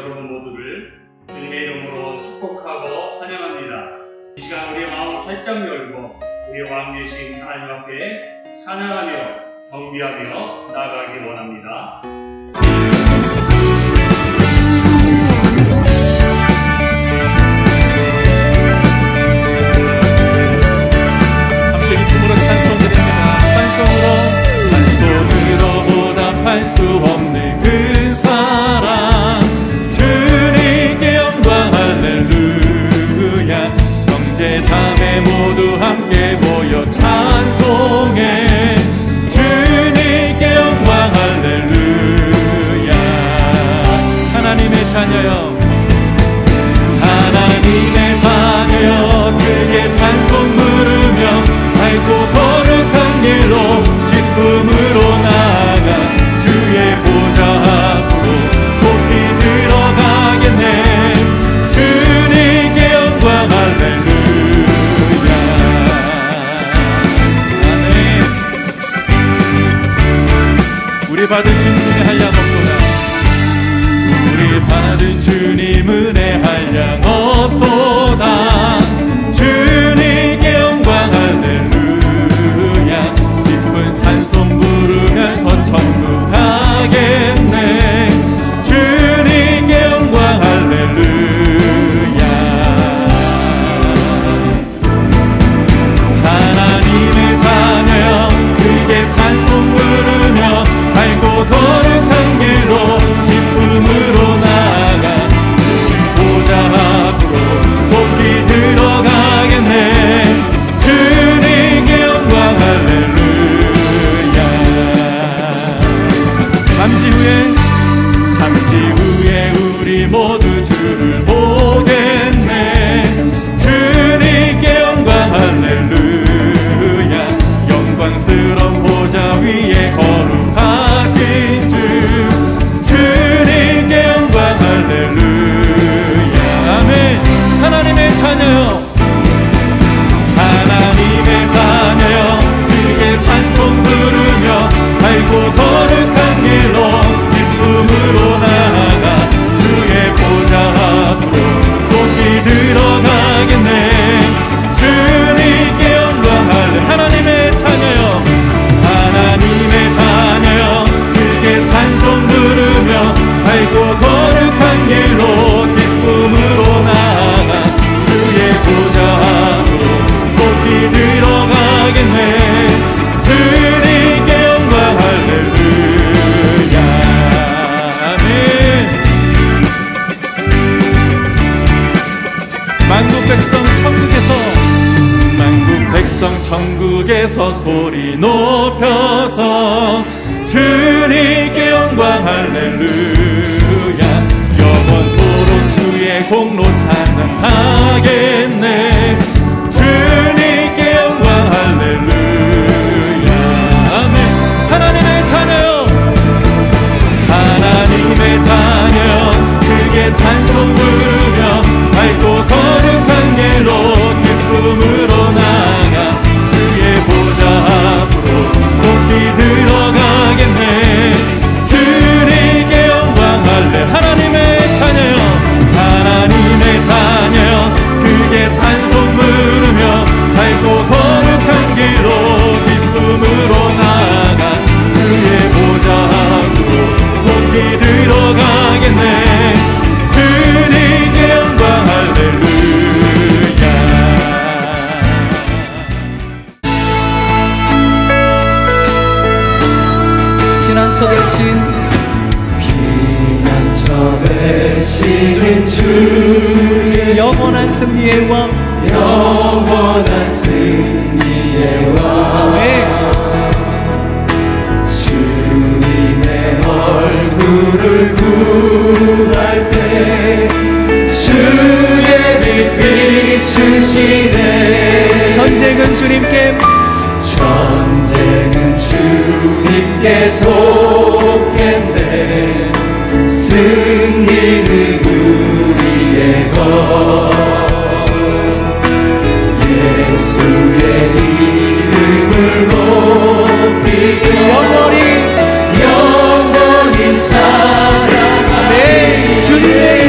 여러분 모두를 주님의 이름으로 축복하고 환영합니다. 이 시간 우리의 마음을 활짝 열고 우리의 왕 되신 하나님 앞에 찬양하며 경배하며 나아가기 원합니다. 함께 기쁨으로 찬송드립니다. 찬송으로 보답할 수 없는 그 사랑, 주님께 영광 할렐루야. 형제 자매 모두 함께 모여 찬송해, 주님께 영광 할렐루야. 하나님의 자녀여, 하나님의 자녀여, 크게 찬송 부르며 밝고 거룩한 길로 기쁨으로 나아가 주의 보좌 앞으로 속히 들어가겠네. 주님께 영광 할렐루야. 아멘. 우리 받은 주님 은혜 한량 없도다. 우리 받은 주님 은혜 한량 없도다. 주님께 영광 할렐루야. 기쁨은 찬송 부르면서 천국 가겠네. 주님께 영광 할렐루야. 하나님의 자녀여, 크게 찬송 부르며 밝고 거룩한 길로 기쁨으로 나아가 주님 보좌 앞으로 속히 들어가겠네. 주님께 영광 할렐루야. 잠시 후에 우리 모두 주를 보겠네. 주님께 영광 할렐루야. 영광스러운 보좌 위에 거룩하신 주, 주님께 영광 할렐루야. 아멘. 하나님의 자녀여, 하나님의 자녀여, 크게 찬송 부르며 밝고 거룩한 길로 기쁨으로 나아가 주의 보좌 앞으로 속히 들어가겠네. 주님께 영광 할렐루야. 하나님의 자녀여, 하나님의 자녀여, 크게 찬송 부르며 밝고 거룩한 길로 기쁨으로 나아가 주의 보좌 앞으로 속히 들어가겠네. 주님께 영광 할렐루야. 아멘. 만국 백성 천국에서 소리 높여서 주님께 영광 할렐루야. 영원토록 주의 공로 찬양하겠네. 주님께 영광 할렐루야. 아멘. 하나님의 자녀여, 하나님의 자녀여, 크게 찬송 부르며 밝고 거룩한 길로 기쁨으로 나아가 주의 보좌 앞으로 속히 들어가겠네. 주님께 영광 할렐루야. 하나님의 자녀여, 하나님의 자녀여, 크게 찬송 부르며 밝고 거룩한 길로 기쁨으로 나아가 주의 보좌 앞으로 속히 들어가겠네. 주님께 영광 할렐루야. 피난처 되시는 주의 영원한 승리의 왕, 영원한 승리의 왕. 주님의 얼굴을 구할 때 주의 빛 비추시네. 전쟁은 주님께 속했네. 승리는 우리의 것. 예수의 이름을 높이 영원히 사랑하네. 주님의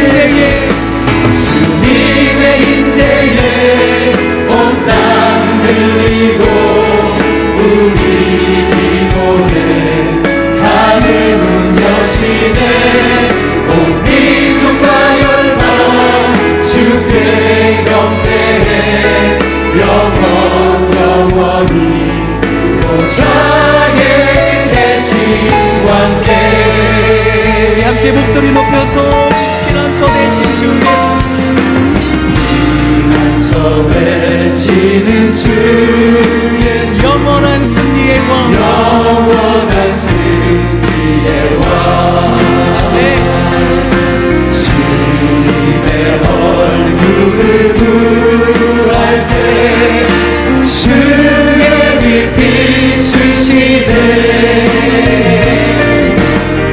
주소서. 피난처 되신 주 예수, 피난처 되시는 주 예수, 영원한 승리의 왕, 영원한 승리의 왕. 주님의 얼굴을 구할 때 주의 빛 비추시네.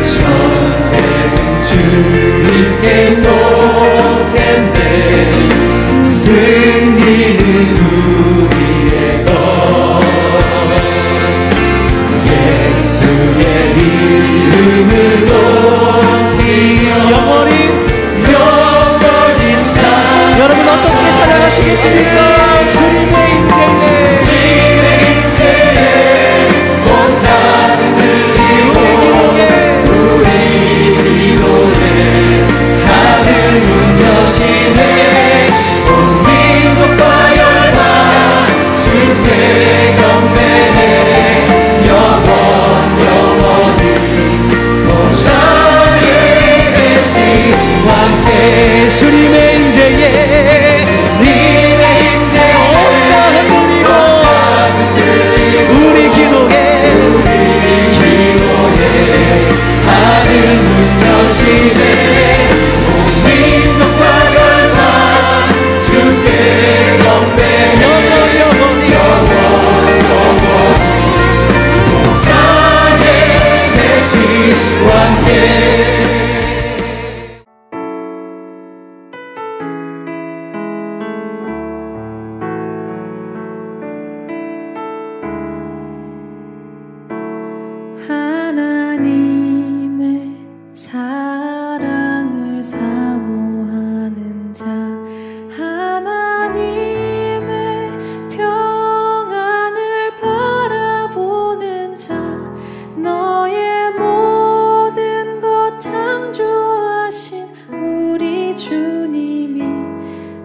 전쟁은 주님께 속했네. 승리는 우리의 것. 예수의 이름을 높이며 영원히 참. 여러분 어떻게 살아가시겠습니까? 주님의 인생에 온 땅을 들리고 우리 기도에 하늘 문 여시네. 온 민족과 열방 주께 경배해. 영원히 보좌에 계신 왕께 주님의 인재에 우리 기도에 하늘 문 여시네. 온 민족과 열방 주께 경배해. 영원히 보좌에 계신 왕께. 하나님의 사랑을 사모하는 자, 하나님의 평안을 바라보는 자, 너의 모든 것 창조하신 우리 주님이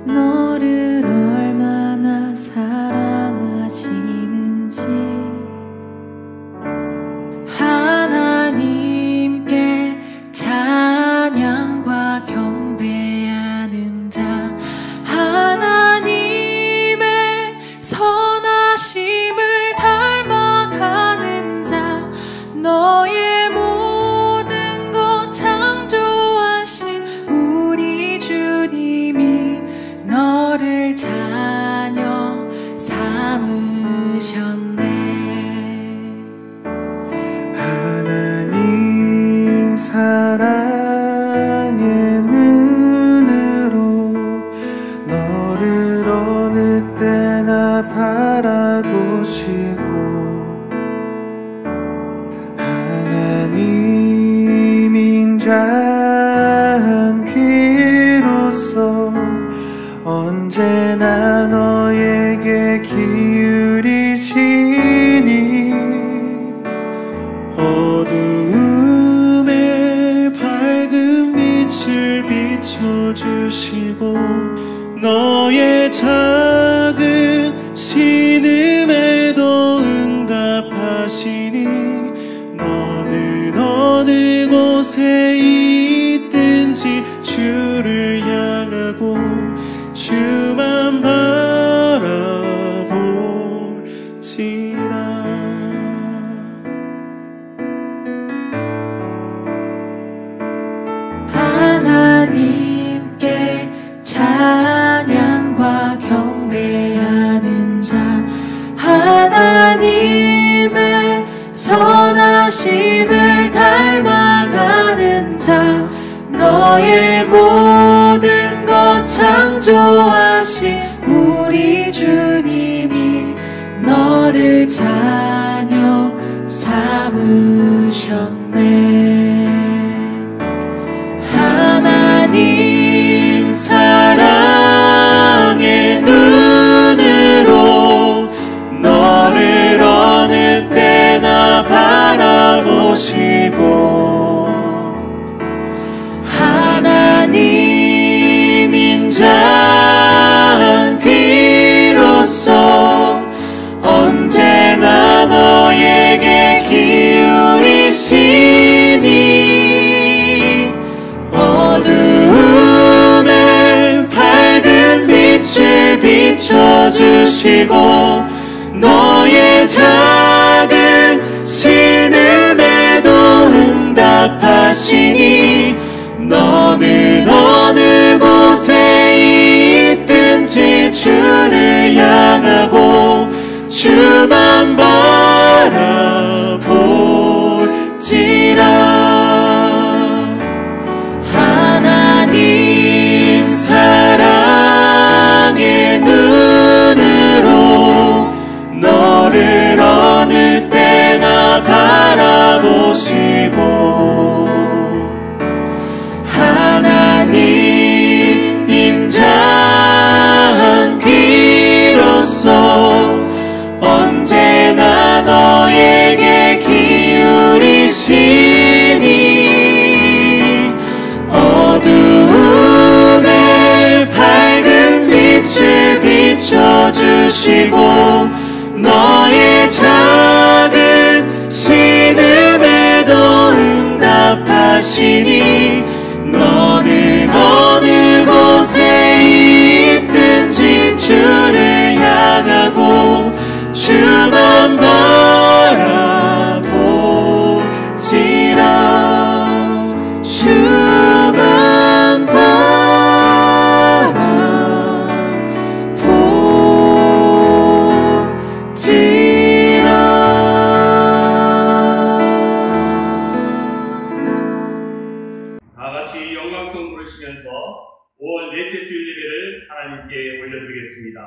너를 얼마나 사랑하시는지 하나님께 찬양과 경배하는 자, 하나님의 선하심을 닮아가는 자, 너의 모든 것 창조하신 우리 주님이 너를 자녀 삼으셨네. 하나님 사랑의 눈으로 너를 어느 때나 바라보시고 하나님인 자 한 귀로서 언제나 너에게 기울이시니 어두움에 밝은 빛을 비춰주시고 너의 작은 신음에도 응답하시니 너는 어느 곳에 있든지 주를 향하고 주만 바라볼지라. 하나님께 찬양과 경배하는 자, 하나님의 선하심을 닮아가는 자, 너의 모든 것 창조하신 우리 주님이 너를 자녀 삼으셨네. 하나님 사랑의 눈으로 너를 어느 때나 바라보시고 하나님인 자 귀로서 언제나 너에게 기울이시니 비춰주시고 너의 작은 신음에도 응답하시니 너는 어느 곳에 있든지 주를 향하고 주만 바라볼지라. 하나님 사랑의 눈으로 너를 어느 때나 바라보시고 하나님 인자한 귀로서 언제나 너에게 기울이시니 어두움에 밝은 빛을 비춰주시고 너의 작은 신음에도 응답하시니 너는 어느 곳에 있든지 주를 향하고 주만 바라볼지라. 주만 다같이 영광송 부르시면서 5월 넷째 주일 예배를 하나님께 올려드리겠습니다.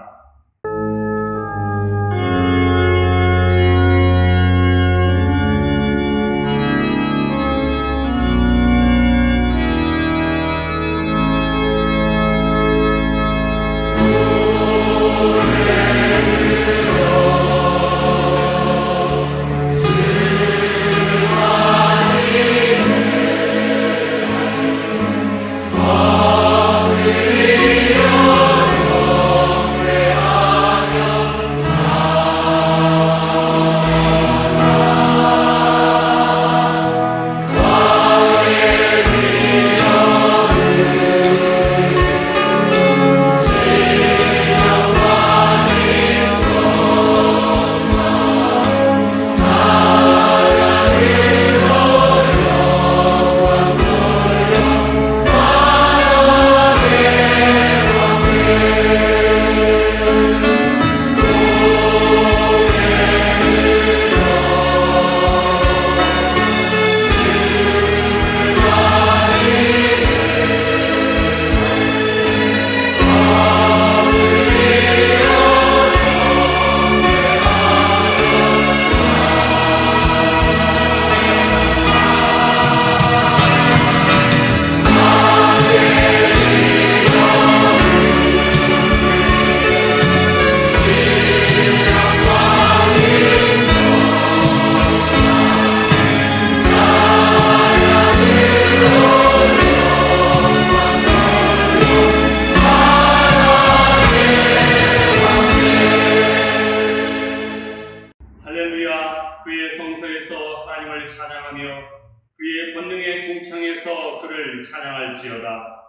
찬양할지어다.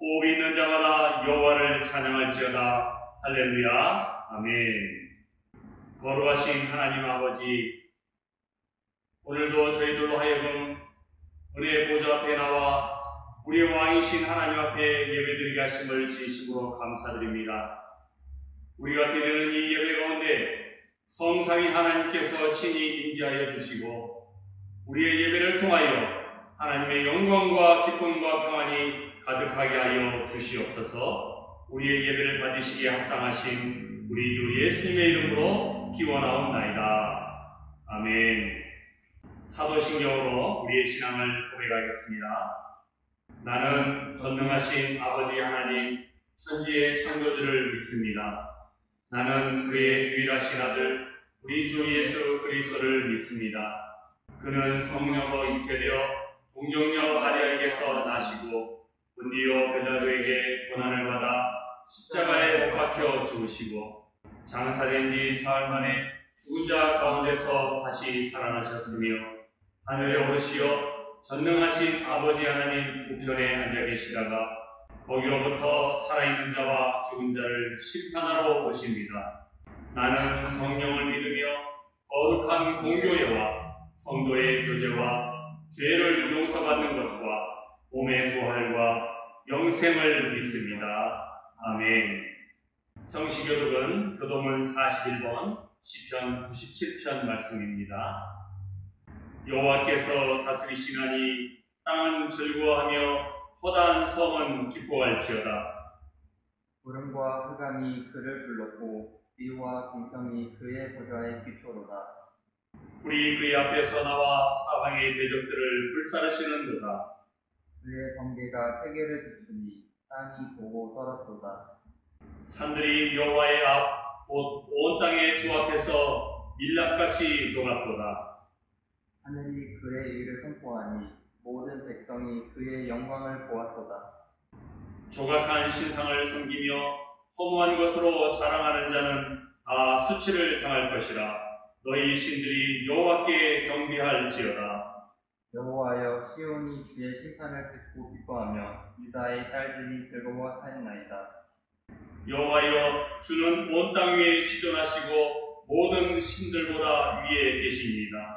호흡이 있는 자마다 여호와를 찬양할지어다. 할렐루야. 아멘. 거룩하신 하나님 아버지, 오늘도 저희들로 하여금 은혜의 보좌 앞에 나와 우리의 왕이신 하나님 앞에 예배드리게 하심을 진심으로 감사드립니다. 우리가 드리는 이 예배 가운데 성삼위 하나님께서 친히 임재하여 주시고 우리의 예배를 통하여 하나님의 영광과 기쁨과 평안이 가득하게 하여 주시옵소서. 우리의 예배를 받으시기에 합당하신 우리 주 예수님의 이름으로 기원하옵나이다. 아멘. 사도신경으로 우리의 신앙을 고백하겠습니다. 나는 전능하신 아버지 하나님 천지의 창조주를 믿습니다. 나는 그의 유일하신 아들 우리 주 예수 그리스도를 믿습니다. 그는 성령으로 잉태되어 동정녀 마리아에게서 나시고 본디오 빌라도에게 고난을 받아 십자가에 못 박혀 죽으시고 장사된 뒤 사흘 만에 죽은 자 가운데서 다시 살아나셨으며 하늘에 오르시어 전능하신 아버지 하나님 우편에 앉아 계시다가 거기로부터 살아있는 자와 죽은 자를 심판하러 오십니다. 나는 성령을 믿으며 거룩한 공교회와 성도의 교제와 죄를 용서받는 것과 몸의 부활과 영생을 믿습니다. 아멘. 성시교독은 교도문 41번 시편 97편 말씀입니다. 여호와께서 다스리시나니 땅은 즐거워하며 허다한 성은 기뻐할지어다. 구름과 흑암이 그를 둘렀고 비와 공성이 그의 보좌의 기초로다. 불이 그의 앞에서 나와 사방의 대적들을 불사르시는도다. 그의 번개가 세계를 비추니 땅이 보고 떨었도다. 산들이 여호와의 앞 곧 온 땅의 주 앞에서 밀랍같이 녹았도다. 하늘이 그의 일을 선포하니 모든 백성이 그의 영광을 보았도다. 조각한 신상을 섬기며 허무한 것으로 자랑하는 자는 다 수치를 당할 것이라. 너희 신들이 여호와께 경배할지어다. 여호와여, 시온이 주의 심판을 듣고 기뻐하며 유다의 딸들이 즐거워하였나이다. 여호와여, 주는 온 땅 위에 지존하시고 모든 신들보다 위에 계십니다.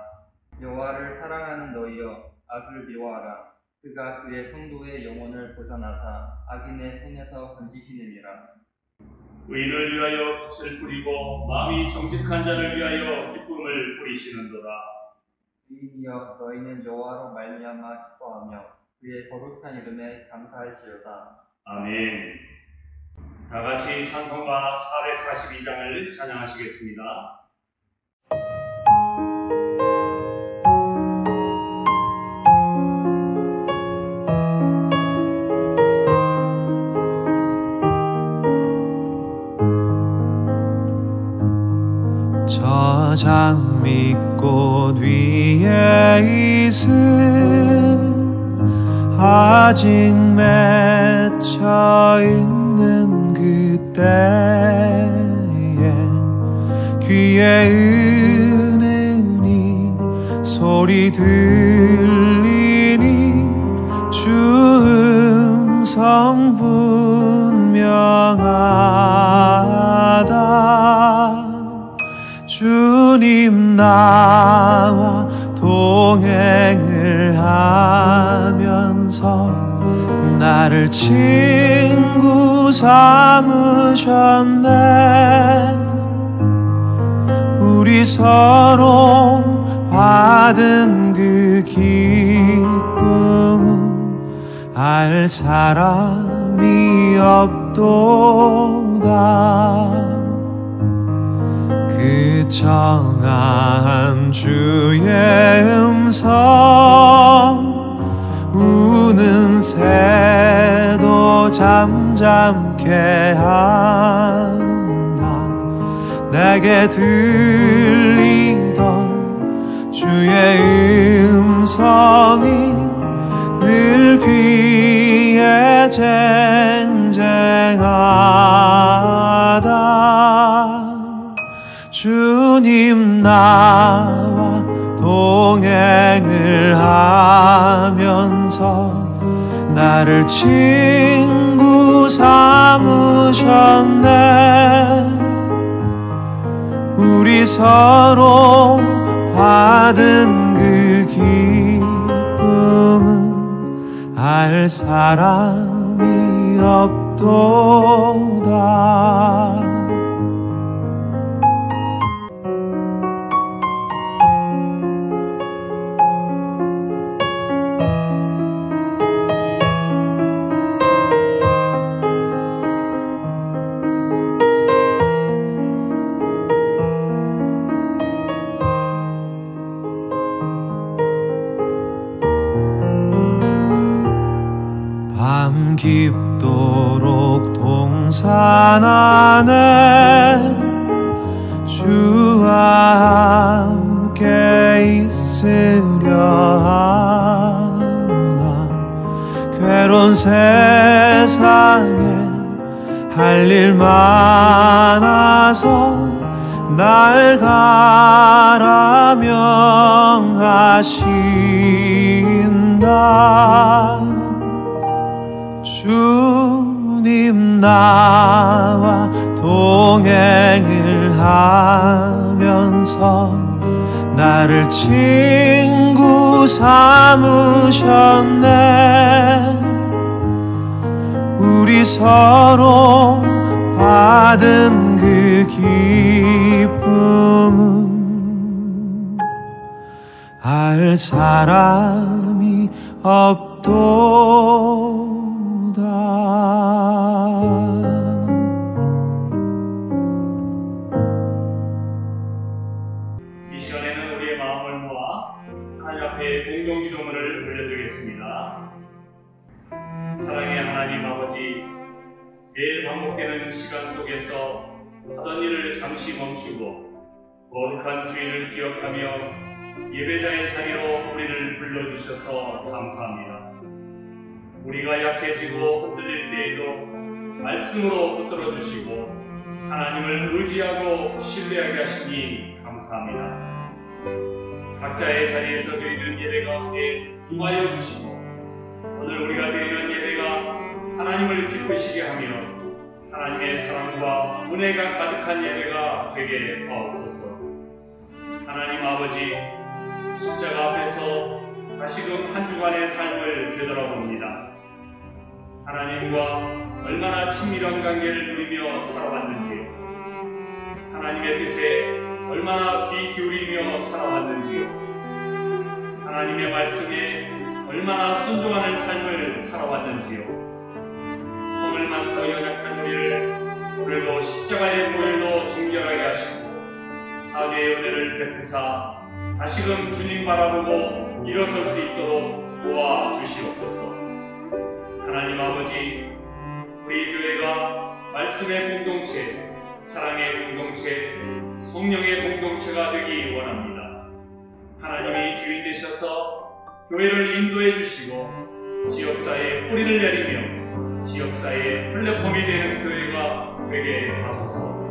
여호와를 사랑하는 너희여, 악을 미워하라. 그가 그의 성도의 영혼을 보존하사 악인의 손에서 건지시느니라. 의인을 위하여 빛을 뿌리고 마음이 정직한 자를 위하여 기쁨을 뿌리시는도다. 의인이여, 너희는 여호와로 말미암아 기뻐하며 그의 거룩한 이름에 감사할지어다. 아멘. 다 같이 찬송가 442장을 찬양하시겠습니다. 저 장미꽃 위에 있은 아직 맺혀 있는 그때에 귀에 은은히 소리 들리니 주 음성 분명하다. 주님 나와 동행을 하면서 나를 친구 삼으셨네. 우리 서로 받은 그 기쁨은 알 사람이 없도다. 그 청아한 주의 음성 우는 새도 잠잠케 한다. 내게 들리던 주의 음성이 늘 귀에 쟁쟁하다. 주님 나와 동행을 하면서 나를 친구 삼으셨네. 우리 서로 받은 그 기쁨은 알 사람이 없도다. 밤 깊도록 동산 안에 주와 함께 있으려 하나. 괴로운 세상에 할 일 많아서 날 가라 명하신다. 주 주님 나와 동행을 하면서 나를 친구 삼으셨네. 우리 서로 받은 그 기쁨은 알 사람이 없도다. 이 시간에는 우리의 마음을 모아 하나님 앞에 공동 기도문을 올려드리겠습니다. 사랑의 하나님 아버지, 매일 반복되는 시간 속에서 하던 일을 잠시 멈추고 거룩한 주일을 기억하며 예배자의 자리로 우리를 불러주셔서 감사합니다. 우리가 약해지고 흔들릴 때에도 말씀으로 붙들어주시고 하나님을 의지하고 신뢰하게 하시니 감사합니다. 각자의 자리에서 드리는 예배 가운데 임하여 주시고 오늘 우리가 드리는 예배가 하나님을 기쁘시게 하며 하나님의 사랑과 은혜가 가득한 예배가 되게 하옵소서. 하나님 아버지, 십자가 앞에서 다시금 한 주간의 삶을 되돌아봅니다. 하나님과 얼마나 친밀한 관계를 누리며 살아왔는지요. 하나님의 뜻에 얼마나 귀 기울이며 살아왔는지요. 하나님의 말씀에 얼마나 순종하는 삶을 살아왔는지요. 허물 많고 연약한 우리를 오늘도 십자가의 보혈로 정결하게 하시고 사죄의 은혜를 베푸사 다시금 주님 바라보고 일어설 수 있도록 도와주시옵소서. 하나님 아버지, 우리 교회가 말씀의 공동체, 사랑의 공동체, 성령의 공동체가 되기 원합니다. 하나님이 주인 되셔서 교회를 인도해 주시고 지역사회에 뿌리를 내리며 지역사회의 플랫폼이 되는 교회가 되게 하소서.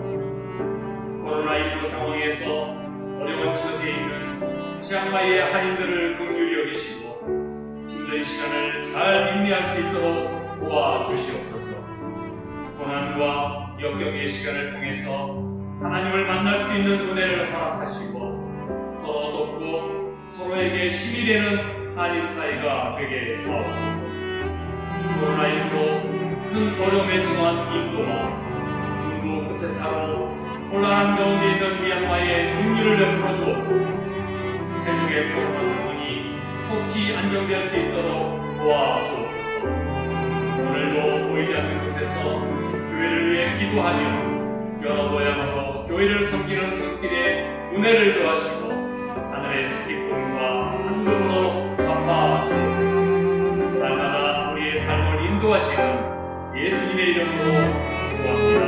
코로나19 상황에서 어려운 처지에 있는 치앙마이의 한인들을 긍휼히 여기시고 힘든 시간을 잘 인내할 수 있도록 도와주시옵소서. 고난과 역경의 시간을 통해서 하나님을 만날 수 있는 은혜를 허락하시고 서로 돕고 서로에게 힘이 되는 한인 사회가 되게 하옵소서. 코로나19로 큰 어려움에 처한 인도와 인도 쿠데타로 혼란한 가운데 있는 미얀마의 긍휼을 베풀어 주옵소서. 태국의 코로나 상황이 속히 안정될 수 있도록 도와주옵소서. 오늘도 보이지 않는 곳에서 교회를 위해 기도하며 여러 모양으로 교회를 섬기는 손길에 은혜를 더하시고 하늘의 스티폰과 상급으로 갚아주옵소서. 날마다 우리의 삶을 인도하시는 예수님의 이름으로 기도합니다.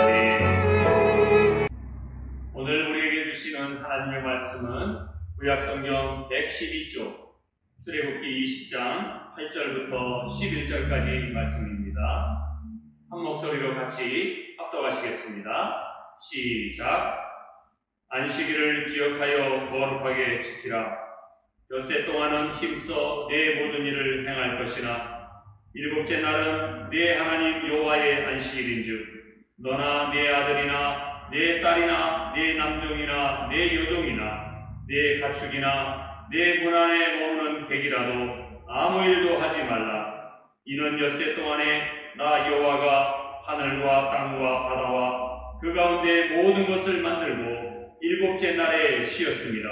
아멘. 오늘 우리에게 주시는 하나님의 말씀은 구약성경 112쪽 출애굽기 20장 8절부터 11절까지 말씀입니다. 한 목소리로 같이 합독하시겠습니다. 시작. 안식일을 기억하여 거룩하게 지키라. 엿새 동안은 힘써 내 모든 일을 행할 것이나 일곱째 날은 내 하나님 여호와의 안식일인즉 너나 내 아들이나 내 딸이나 내 남종이나 내 여종이나 내 가축이나 내 문 안에 머무는 객이라도 아무 일도 하지 말라. 이는 엿새 동안에 나 여호와가 하늘과 땅과 바다와 그 가운데 모든 것을 만들고 일곱째 날에 쉬었습니다.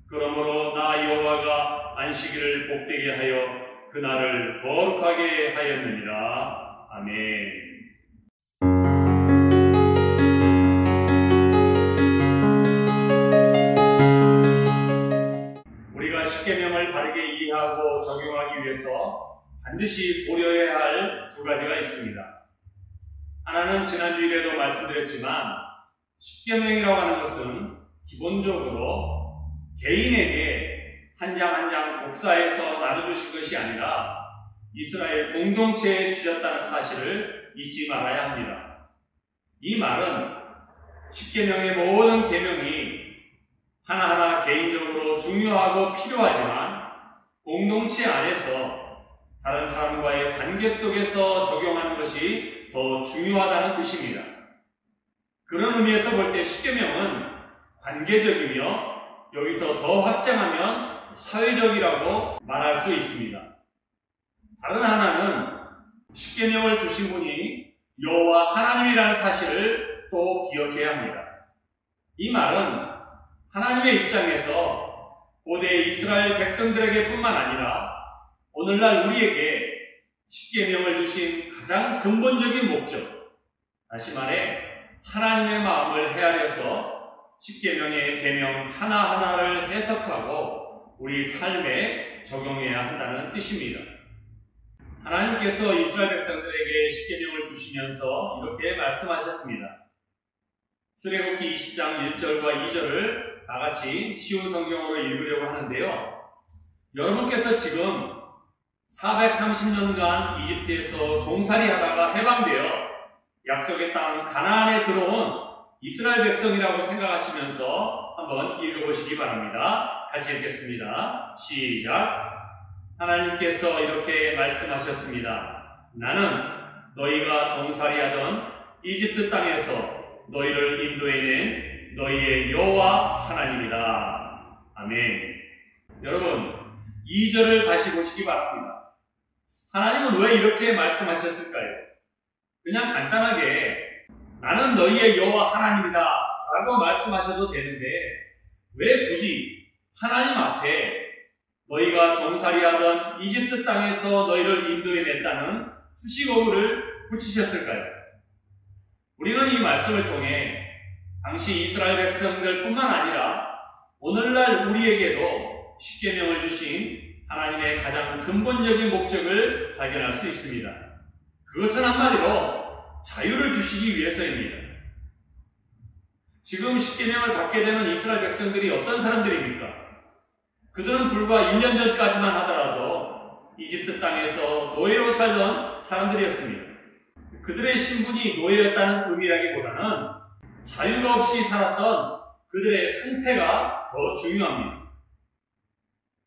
그러므로 나 여호와가 안식일을 복되게 하여 그날을 거룩하게 하였느니라. 아멘. 우리가 십계명을 바르게 이해하고 적용하기 위해서 반드시 고려해야 할 두 가지가 있습니다. 하나는 지난 주일에도 말씀드렸지만 십계명이라고 하는 것은 기본적으로 개인에게 한 장 한 장 복사해서 나눠주신 것이 아니라 이스라엘 공동체에 주셨다는 사실을 잊지 말아야 합니다. 이 말은 십계명의 모든 계명이 하나하나 개인적으로 중요하고 필요하지만 공동체 안에서 다른 사람과의 관계 속에서 적용하는 것이 더 중요하다는 뜻입니다. 그런 의미에서 볼 때 십계명은 관계적이며 여기서 더 확장하면 사회적이라고 말할 수 있습니다. 다른 하나는 십계명을 주신 분이 여호와 하나님이라는 사실을 또 기억해야 합니다. 이 말은 하나님의 입장에서 고대 이스라엘 백성들에게 뿐만 아니라 오늘날 우리에게 십계명을 주신 가장 근본적인 목적, 다시 말해 하나님의 마음을 헤아려서 십계명의 계명 하나하나를 해석하고 우리 삶에 적용해야 한다는 뜻입니다. 하나님께서 이스라엘 백성들에게 십계명을 주시면서 이렇게 말씀하셨습니다. 출애굽기 20장 1절과 2절을 다같이 쉬운 성경으로 읽으려고 하는데요. 여러분께서 지금 430년간 이집트에서 종살이 하다가 해방되어 약속의 땅 가나안에 들어온 이스라엘 백성이라고 생각하시면서 한번 읽어보시기 바랍니다. 같이 읽겠습니다. 시작. 하나님께서 이렇게 말씀하셨습니다. 나는 너희가 종살이하던 이집트 땅에서 너희를 인도해낸 너희의 여호와 하나님이다. 아멘. 여러분, 2절을 다시 보시기 바랍니다. 하나님은 왜 이렇게 말씀하셨을까요? 그냥 간단하게 나는 너희의 여호와 하나님이다 라고 말씀하셔도 되는데 왜 굳이 하나님 앞에 너희가 종살이하던 이집트 땅에서 너희를 인도해냈다는 수식어구를 붙이셨을까요? 우리는 이 말씀을 통해 당시 이스라엘 백성들 뿐만 아니라 오늘날 우리에게도 십계명을 주신 하나님의 가장 근본적인 목적을 발견할 수 있습니다. 그것은 한마디로 자유를 주시기 위해서입니다. 지금 십계명을 받게 되는 이스라엘 백성들이 어떤 사람들입니까? 그들은 불과 1년 전까지만 하더라도 이집트 땅에서 노예로 살던 사람들이었습니다. 그들의 신분이 노예였다는 의미라기보다는 자유가 없이 살았던 그들의 상태가 더 중요합니다.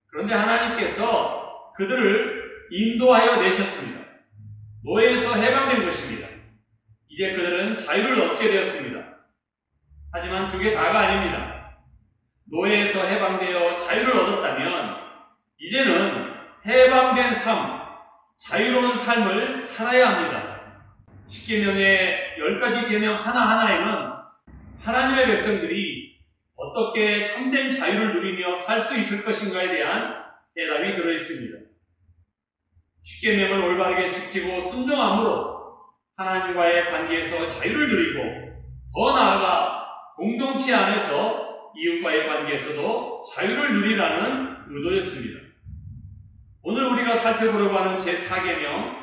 그런데 하나님께서 그들을 인도하여 내셨습니다. 노예에서 해방된 것입니다. 이제 그들은 자유를 얻게 되었습니다. 하지만 그게 다가 아닙니다. 노예에서 해방되어 자유를 얻었다면 이제는 해방된 삶, 자유로운 삶을 살아야 합니다. 십계명의 10가지 계명 하나하나에는 하나님의 백성들이 어떻게 참된 자유를 누리며 살 수 있을 것인가에 대한 대답이 들어있습니다. 십계명을 올바르게 지키고 순종함으로 하나님과의 관계에서 자유를 누리고 더 나아가 공동체 안에서 이웃과의 관계에서도 자유를 누리라는 의도였습니다. 오늘 우리가 살펴보려고 하는 제4계명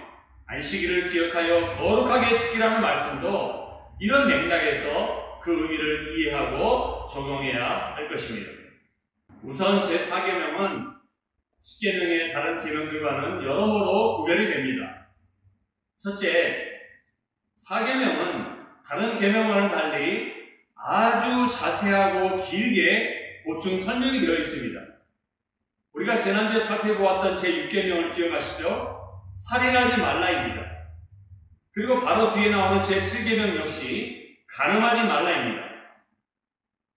안식일을 기억하여 거룩하게 지키라는 말씀도 이런 맥락에서 그 의미를 이해하고 적용해야 할 것입니다. 우선 제4계명은 십계명의 다른 계명들과는 여러모로 구별이 됩니다. 첫째, 4계명은 다른 계명과는 달리 아주 자세하고 길게 보충 설명이 되어 있습니다. 우리가 지난주에 살펴보았던 제6계명을 기억하시죠? 살인하지 말라입니다. 그리고 바로 뒤에 나오는 제7계명 역시 간음하지 말라입니다.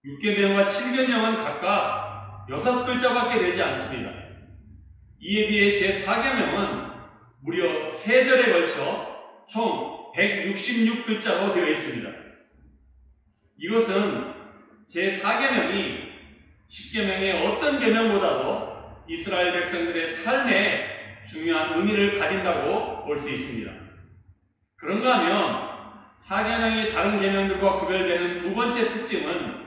6계명과 7계명은 각각 6글자밖에 되지 않습니다. 이에 비해 제4계명은 무려 3절에 걸쳐 총 166글자로 되어 있습니다. 이것은 제4계명이 10계명의 어떤 계명보다도 이스라엘 백성들의 삶에 중요한 의미를 가진다고 볼 수 있습니다. 그런가 하면 4계명이 다른 계명들과 구별되는 두 번째 특징은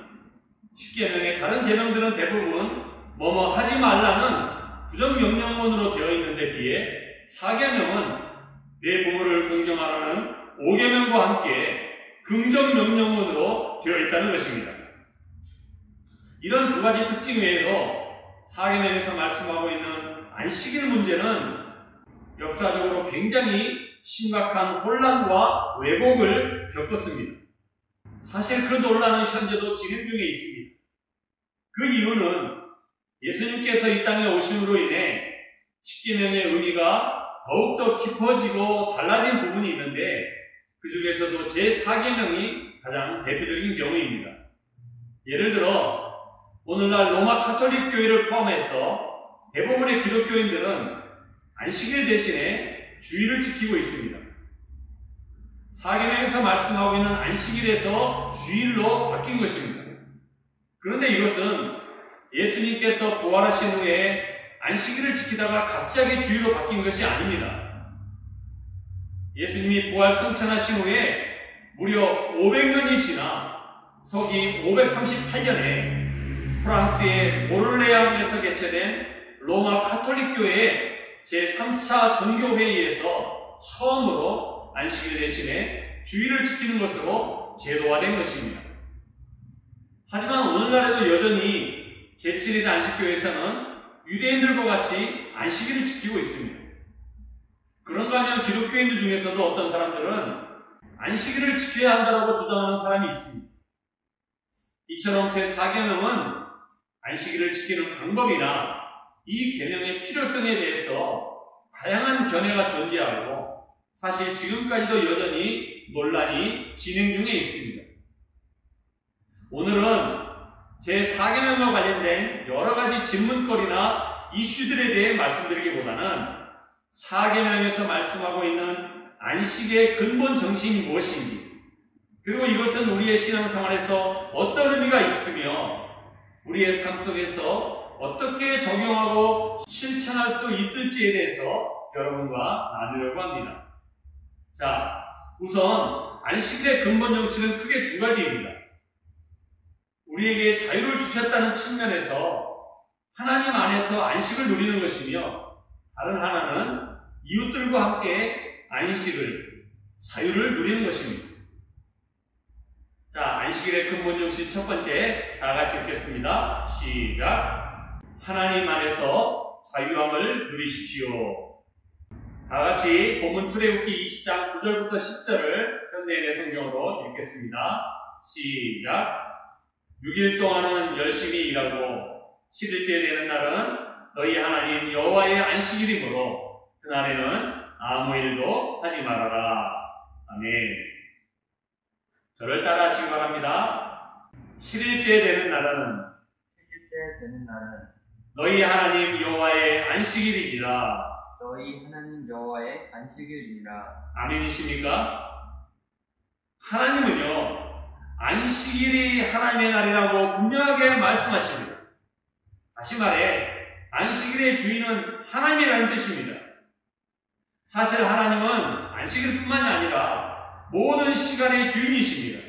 10계명의 다른 계명들은 대부분 뭐뭐 하지 말라는 부정명령문으로 되어 있는데 비해 4계명은 내 부모를 공경하라는 5계명과 함께 긍정명령문으로 되어 있다는 것입니다. 이런 두 가지 특징 외에도 4계명에서 말씀하고 있는 안식일 문제는 역사적으로 굉장히 심각한 혼란과 왜곡을 겪었습니다. 사실 그 논란은 현재도 진행 중에 있습니다. 그 이유는 예수님께서 이 땅에 오심으로 인해 십계명의 의미가 더욱더 깊어지고 달라진 부분이 있는데 그 중에서도 제4계명이 가장 대표적인 경우입니다. 예를 들어 오늘날 로마 가톨릭 교회를 포함해서 대부분의 기독교인들은 안식일 대신에 주일을 지키고 있습니다. 4계명에서 말씀하고 있는 안식일에서 주일로 바뀐 것입니다. 그런데 이것은 예수님께서 부활하신 후에 안식일을 지키다가 갑자기 주일로 바뀐 것이 아닙니다. 예수님이 부활 승천하신 후에 무려 500년이 지나 서기 538년에 프랑스의 오를레앙에서 개최된 로마 가톨릭 교회의 제3차 종교회의에서 처음으로 안식일 대신에 주일을 지키는 것으로 제도화된 것입니다. 하지만 오늘날에도 여전히 제7일 안식교에서는 유대인들과 같이 안식일을 지키고 있습니다. 그런가 하면 기독교인들 중에서도 어떤 사람들은 안식일을 지켜야 한다고 주장하는 사람이 있습니다. 이처럼 제4계명은 안식일을 지키는 방법이나 이 계명의 필요성에 대해서 다양한 견해가 존재하고 사실 지금까지도 여전히 논란이 진행 중에 있습니다. 오늘은 제4계명과 관련된 여러 가지 질문거리나 이슈들에 대해 말씀드리기보다는 4계명에서 말씀하고 있는 안식의 근본 정신이 무엇인지, 그리고 이것은 우리의 신앙생활에서 어떤 의미가 있으며 우리의 삶 속에서 어떻게 적용하고 실천할 수 있을지에 대해서 여러분과 나누려고 합니다. 자, 우선 안식일의 근본 정신은 크게 두 가지입니다. 우리에게 자유를 주셨다는 측면에서 하나님 안에서 안식을 누리는 것이며, 다른 하나는 이웃들과 함께 안식을, 자유를 누리는 것입니다. 자, 안식일의 근본 정신 첫 번째, 다 같이 읽겠습니다. 시작. 하나님 안에서 자유함을 누리십시오. 다 같이 본문 출애굽기 20장 9절부터 10절을 현대인의 성경으로 읽겠습니다. 시작. 6일 동안은 열심히 일하고 7일째 되는 날은 너희 하나님 여호와의 안식일이므로 그날에는 아무 일도 하지 말아라. 아멘. 저를 따라 하시기 바랍니다. 7일째 되는 날은 너희 하나님 여호와의 안식일이니라. 너희 하나님 여호와의 안식일이니라. 아멘이십니까? 하나님은요, 안식일이 하나님의 날이라고 분명하게 말씀하십니다. 다시 말해, 안식일의 주인은 하나님이라는 뜻입니다. 사실 하나님은 안식일뿐만이 아니라 모든 시간의 주인이십니다.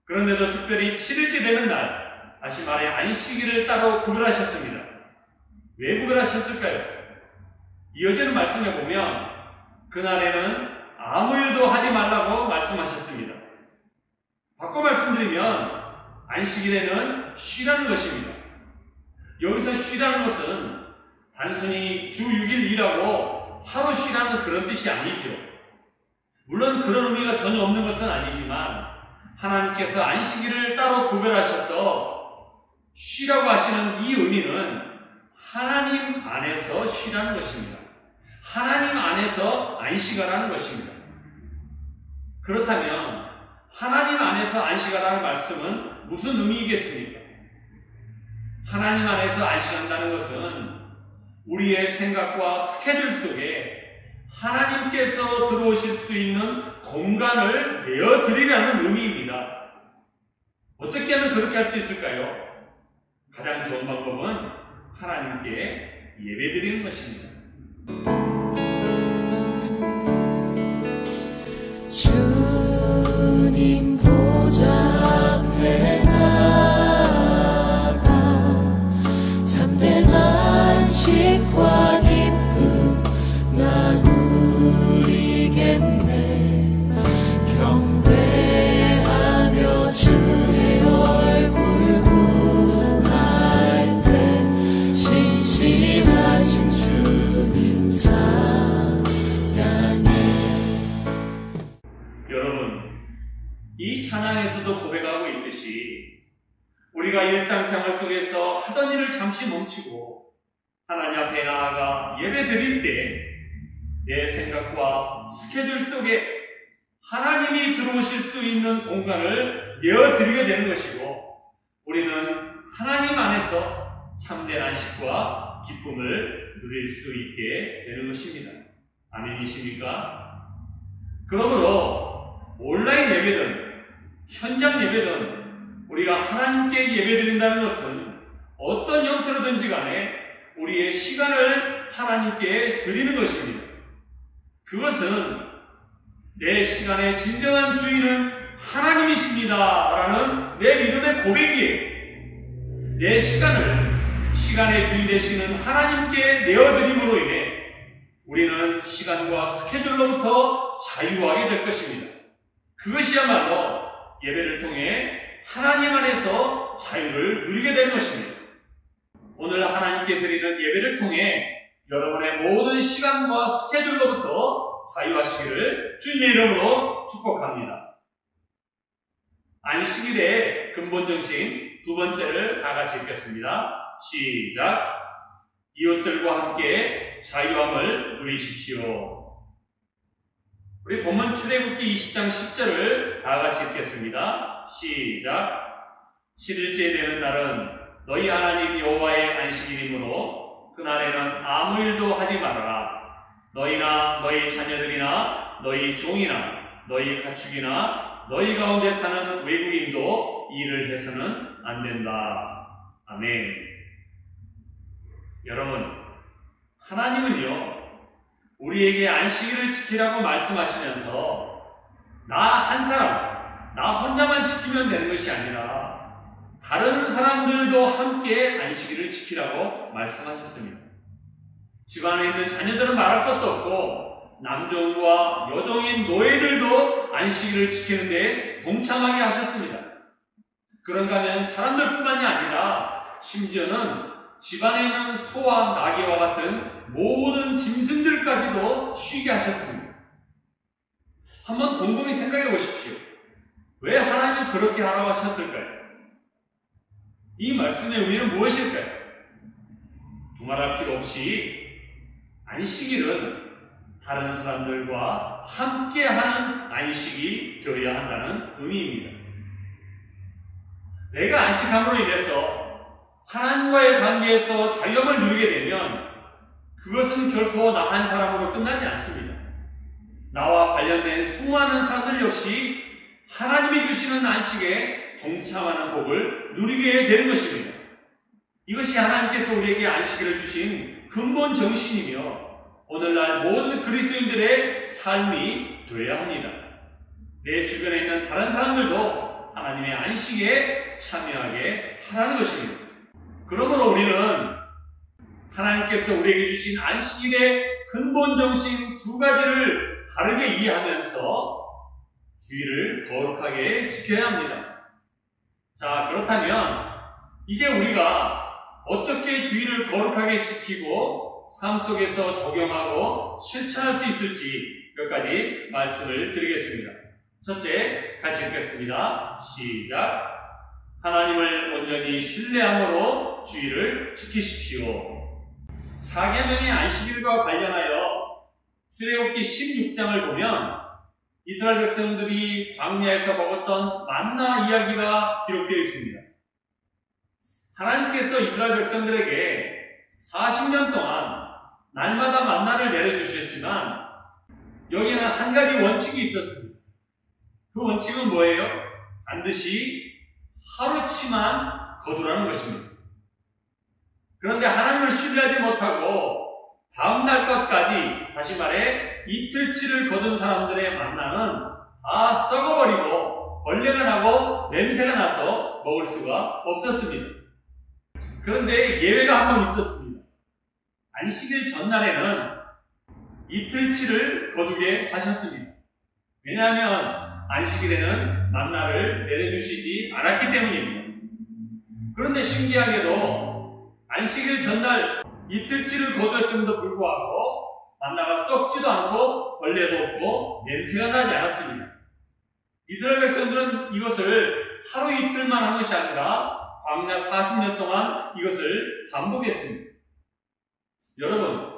그런데도 특별히 7일째 되는 날, 다시 말해 안식일을 따로 구별하셨습니다. 왜 구별하셨을까요? 이어지는 말씀에 보면 그날에는 아무 일도 하지 말라고 말씀하셨습니다. 바꿔 말씀드리면 안식일에는 쉬라는 것입니다. 여기서 쉬라는 것은 단순히 주 6일 일하고 하루 쉬라는 그런 뜻이 아니죠. 물론 그런 의미가 전혀 없는 것은 아니지만 하나님께서 안식일을 따로 구별하셔서 쉬라고 하시는 이 의미는 하나님 안에서 쉬라는 것입니다. 하나님 안에서 안식하라는 것입니다. 그렇다면 하나님 안에서 안식하라는 말씀은 무슨 의미이겠습니까? 하나님 안에서 안식한다는 것은 우리의 생각과 스케줄 속에 하나님께서 들어오실 수 있는 공간을 내어드리라는 의미입니다. 어떻게 하면 그렇게 할 수 있을까요? 가장 좋은 방법은 하나님께 예배드리는 것입니다. 주님 보좌 앞에 나가 참된 안식과 기쁨 나누리겠네. 경배하며 주의 얼굴 구할 때 신실하신 주님 찬양해. 여러분, 이 찬양에서도 고백하고 있듯이 우리가 일상생활 속에서 하던 일을 잠시 멈추고 하나님 앞에 나아가 예배 드릴 때 내 생각과 스케줄 속에 하나님이 들어오실 수 있는 공간을 내어드리게 되는 것이고, 우리는 하나님 안에서 참된 안식과 기쁨을 누릴 수 있게 되는 것입니다. 아멘이십니까? 그러므로 온라인 예배든 현장 예배든 우리가 하나님께 예배드린다는 것은 어떤 형태로든지 간에 우리의 시간을 하나님께 드리는 것입니다. 그것은 내 시간의 진정한 주인은 하나님이십니다 라는 내 믿음의 고백이에요. 내 시간의 주인 되시는 하나님께 내어드림으로 인해 우리는 시간과 스케줄로부터 자유하게 될 것입니다. 그것이야말로 예배를 통해 하나님 안에서 자유를 누리게 되는 것입니다. 오늘 하나님께 드리는 예배를 통해 여러분의 모든 시간과 스케줄로부터 자유하시기를 주님의 이름으로 축복합니다. 안식일의 근본정신 두 번째를 다 같이 읽겠습니다. 시작. 이웃들과 함께 자유함을 누리십시오. 우리 본문 출애굽기 20장 10절을 다 같이 읽겠습니다. 시작. 7일째 되는 날은 너희 하나님 여호와의 안식일이므로 그날에는 아무 일도 하지 말아라. 너희나 너희 자녀들이나 너희 종이나 너희 가축이나 너희 가운데 사는 외국인도 일을 해서는 안 된다. 아멘. 여러분, 하나님은요, 우리에게 안식일을 지키라고 말씀하시면서 나 한 사람, 나 혼자만 지키면 되는 것이 아니라 다른 사람들도 함께 안식일을 지키라고 말씀하셨습니다. 집안에 있는 자녀들은 말할 것도 없고 남종과 여종인 노예들도 안식일을 지키는데 동참하게 하셨습니다. 그런가 하면 사람들뿐만이 아니라 심지어는 집안에 있는 소와 나귀와 같은 모든 짐승들까지도 쉬게 하셨습니다. 한번 곰곰이 생각해 보십시오. 왜 하나님이 그렇게 하라고 하셨을까요? 이 말씀의 의미는 무엇일까요? 두말할 필요 없이 안식일은 다른 사람들과 함께하는 안식이 되어야 한다는 의미입니다. 내가 안식함으로 인해서 하나님과의 관계에서 자유함을 누리게 되면 그것은 결코 나 한 사람으로 끝나지 않습니다. 나와 관련된 수많은 사람들 역시 하나님이 주시는 안식에 동참하는 복을 누리게 되는 것입니다. 이것이 하나님께서 우리에게 안식일을 주신 근본 정신이며 오늘날 모든 그리스도인들의 삶이 되어야 합니다. 내 주변에 있는 다른 사람들도 하나님의 안식에 참여하게 하라는 것입니다. 그러므로 우리는 하나님께서 우리에게 주신 안식일의 근본 정신 두 가지를 다르게 이해하면서 주의를 거룩하게 지켜야 합니다. 자, 그렇다면 이제 우리가 어떻게 주의를 거룩하게 지키고 삶 속에서 적용하고 실천할 수 있을지 몇 가지 말씀을 드리겠습니다. 첫째, 같이 읽겠습니다. 시작. 하나님을 온전히 신뢰함으로 주의를 지키십시오. 사계명의 안식일과 관련하여 출애굽기 16장을 보면 이스라엘 백성들이 광야에서 먹었던 만나 이야기가 기록되어 있습니다. 하나님께서 이스라엘 백성들에게 40년 동안 날마다 만나를 내려주셨지만 여기에는 한 가지 원칙이 있었습니다. 그 원칙은 뭐예요? 반드시 하루치만 거두라는 것입니다. 그런데 하나님을 신뢰하지 못하고 다음날 것까지, 다시 말해 이틀치를 거둔 사람들의 만나는 다 썩어버리고 벌레가 나고 냄새가 나서 먹을 수가 없었습니다. 그런데 예외가 한 번 있었습니다. 안식일 전날에는 이틀치를 거두게 하셨습니다. 왜냐하면 안식일에는 만나를 내려주시지 않았기 때문입니다. 그런데 신기하게도 안식일 전날 이틀치를 거두었음에도 불구하고 만나가 썩지도 않고 벌레도 없고 냄새가 나지 않았습니다. 이스라엘 백성들은 이것을 하루 이틀만 한 것이 아니라 광야 40년 동안 이것을 반복했습니다. 여러분,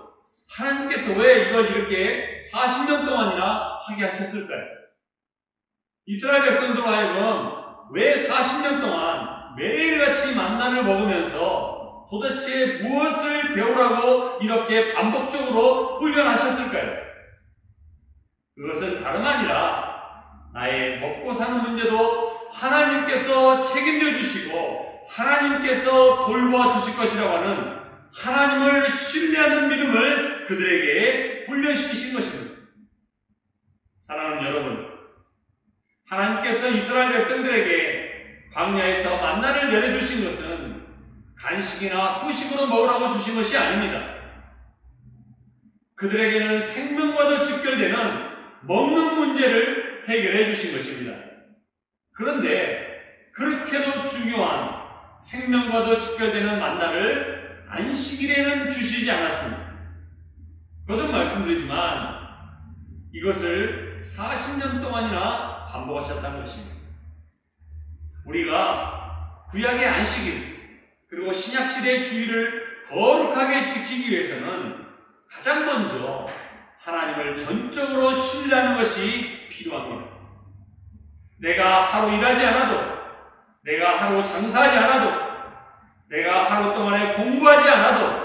하나님께서 왜 이걸 이렇게 40년 동안이나 하게 하셨을까요? 이스라엘 백성들로 하여금 왜 40년 동안 매일같이 만나를 먹으면서 도대체 무엇을 배우라고 이렇게 반복적으로 훈련하셨을까요? 그것은 다름 아니라 나의 먹고 사는 문제도 하나님께서 책임져 주시고 하나님께서 돌보아 주실 것이라고 하는 하나님을 신뢰하는 믿음을 그들에게 훈련시키신 것입니다. 사랑하는 여러분, 하나님께서 이스라엘 백성들에게 광야에서 만나를 내려주신 것은 간식이나 후식으로 먹으라고 주신 것이 아닙니다. 그들에게는 생명과도 직결되는 먹는 문제를 해결해 주신 것입니다. 그런데 그렇게도 중요한 생명과도 직결되는 만나를 안식일에는 주시지 않았습니다. 거듭 말씀드리지만 이것을 40년 동안이나 반복하셨다는 것입니다. 우리가 구약의 안식일 그리고 신약시대의 주일을 거룩하게 지키기 위해서는 가장 먼저 하나님을 전적으로 신뢰하는 것이 필요합니다. 내가 하루 일하지 않아도, 내가 하루 장사하지 않아도, 내가 하루 동안에 공부하지 않아도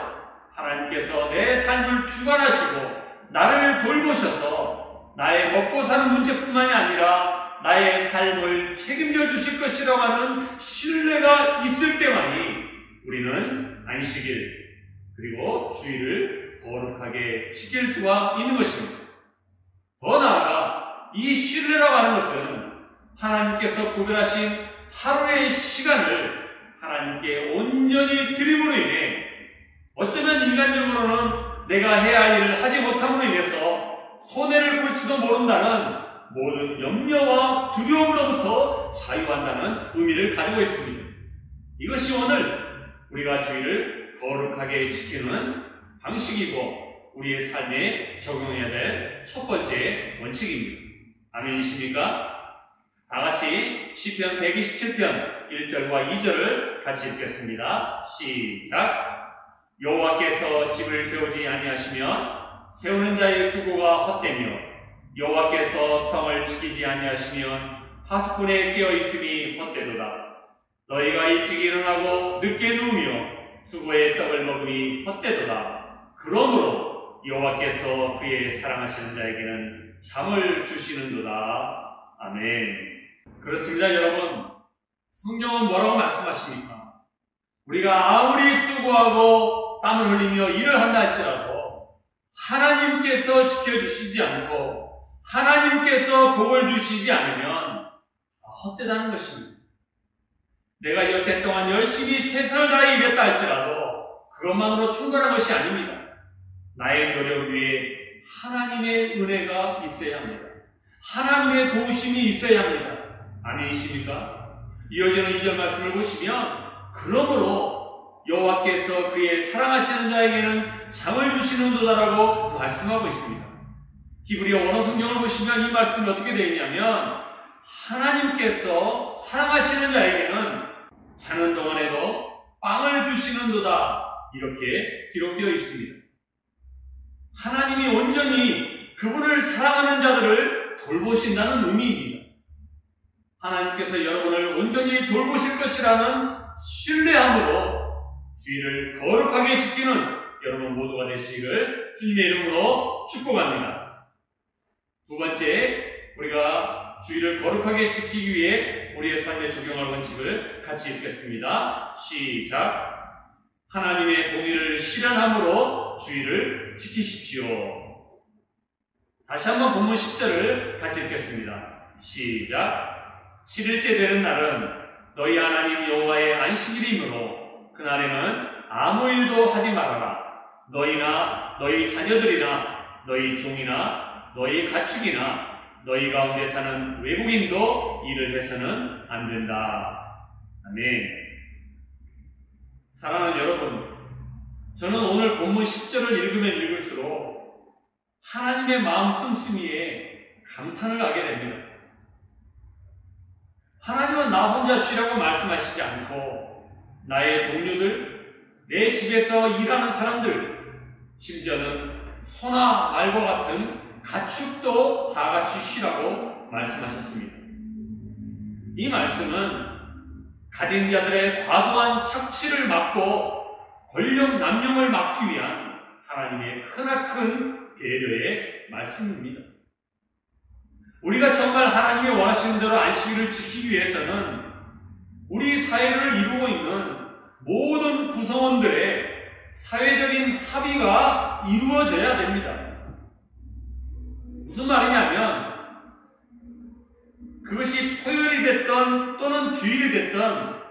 하나님께서 내 삶을 주관하시고 나를 돌보셔서 나의 먹고 사는 문제뿐만이 아니라 나의 삶을 책임져 주실 것이라고 하는 신뢰가 있을 때만이 우리는 안식일 그리고 주일을 거룩하게 지킬 수가 있는 것입니다. 더 나아가 이 신뢰라고 하는 것은 하나님께서 구별하신 하루의 시간을 하나님께 온전히 드림으로 인해 어쩌면 인간적으로는 내가 해야 할 일을 하지 못함으로 인해서 손해를 볼지도 모른다는 모든 염려와 두려움으로부터 자유한다는 의미를 가지고 있습니다. 이것이 오늘 우리가 주일을 거룩하게 지키는 방식이고 우리의 삶에 적용해야 될 첫 번째 원칙입니다. 아멘이십니까? 다같이 시편 127편 1절과 2절을 같이 읽겠습니다. 시작. 여호와께서 집을 세우지 아니하시면 세우는 자의 수고가 헛되며 여호와께서 성을 지키지 아니하시면 파수꾼에 깨어 있음이 헛되도다. 너희가 일찍 일어나고 늦게 누우며 수고의 떡을 먹음이 헛되도다. 그러므로 여호와께서 그의 사랑하시는 자에게는 잠을 주시는도다. 아멘. 그렇습니다, 여러분. 성경은 뭐라고 말씀하십니까? 우리가 아무리 수고하고 땀을 흘리며 일을 한다 할지라도 하나님께서 지켜주시지 않고 하나님께서 복을 주시지 않으면 헛되다는 것입니다. 내가 여세 동안 열심히 최선을 다해 일했다 할지라도 그것만으로 충분한 것이 아닙니다. 나의 노력 위에 하나님의 은혜가 있어야 합니다. 하나님의 도우심이 있어야 합니다. 아멘이십니까? 이어지는 2절 말씀을 보시면 그러므로 여호와께서 그의 사랑하시는 자에게는 잠을 주시는도다라고 말씀하고 있습니다. 히브리어 원어 성경을 보시면 이 말씀이 어떻게 되어 있냐면 하나님께서 사랑하시는 자에게는 자는 동안에도 빵을 주시는도다 이렇게 기록되어 있습니다. 하나님이 온전히 그분을 사랑하는 자들을 돌보신다는 의미입니다. 하나님께서 여러분을 온전히 돌보실 것이라는 신뢰함으로 주일을 거룩하게 지키는 여러분 모두가 되시기를 주님의 이름으로 축복합니다. 두 번째, 우리가 주일을 거룩하게 지키기 위해 우리의 삶에 적용할 원칙을 같이 읽겠습니다. 시작. 하나님의 공의를 실현함으로 주일을 지키십시오. 다시 한번 본문 10절을 같이 읽겠습니다. 시작. 7일째 되는 날은 너희 하나님 여호와의 안식일이므로 그날에는 아무 일도 하지 말아라. 너희나 너희 자녀들이나 너희 종이나 너희 가축이나 너희 가운데 사는 외국인도 일을 해서는 안 된다. 아멘. 사랑하는 여러분, 저는 오늘 본문 10절을 읽으면 읽을수록 하나님의 마음 씀씀이에 감탄을 하게 됩니다. 하나님은 나 혼자 쉬라고 말씀하시지 않고 나의 동료들, 내 집에서 일하는 사람들, 심지어는 소나 말과 같은 가축도 다 같이 쉬라고 말씀하셨습니다. 이 말씀은 가진 자들의 과도한 착취를 막고 권력 남용을 막기 위한 하나님의 크나큰 배려의 말씀입니다. 우리가 정말 하나님이 원하시는 대로 안식일을 지키기 위해서는 우리 사회를 이루고 있는 모든 구성원들의 사회적인 합의가 이루어져야 됩니다. 무슨 말이냐면 그것이 토요일이 됐던 또는 주일이 됐던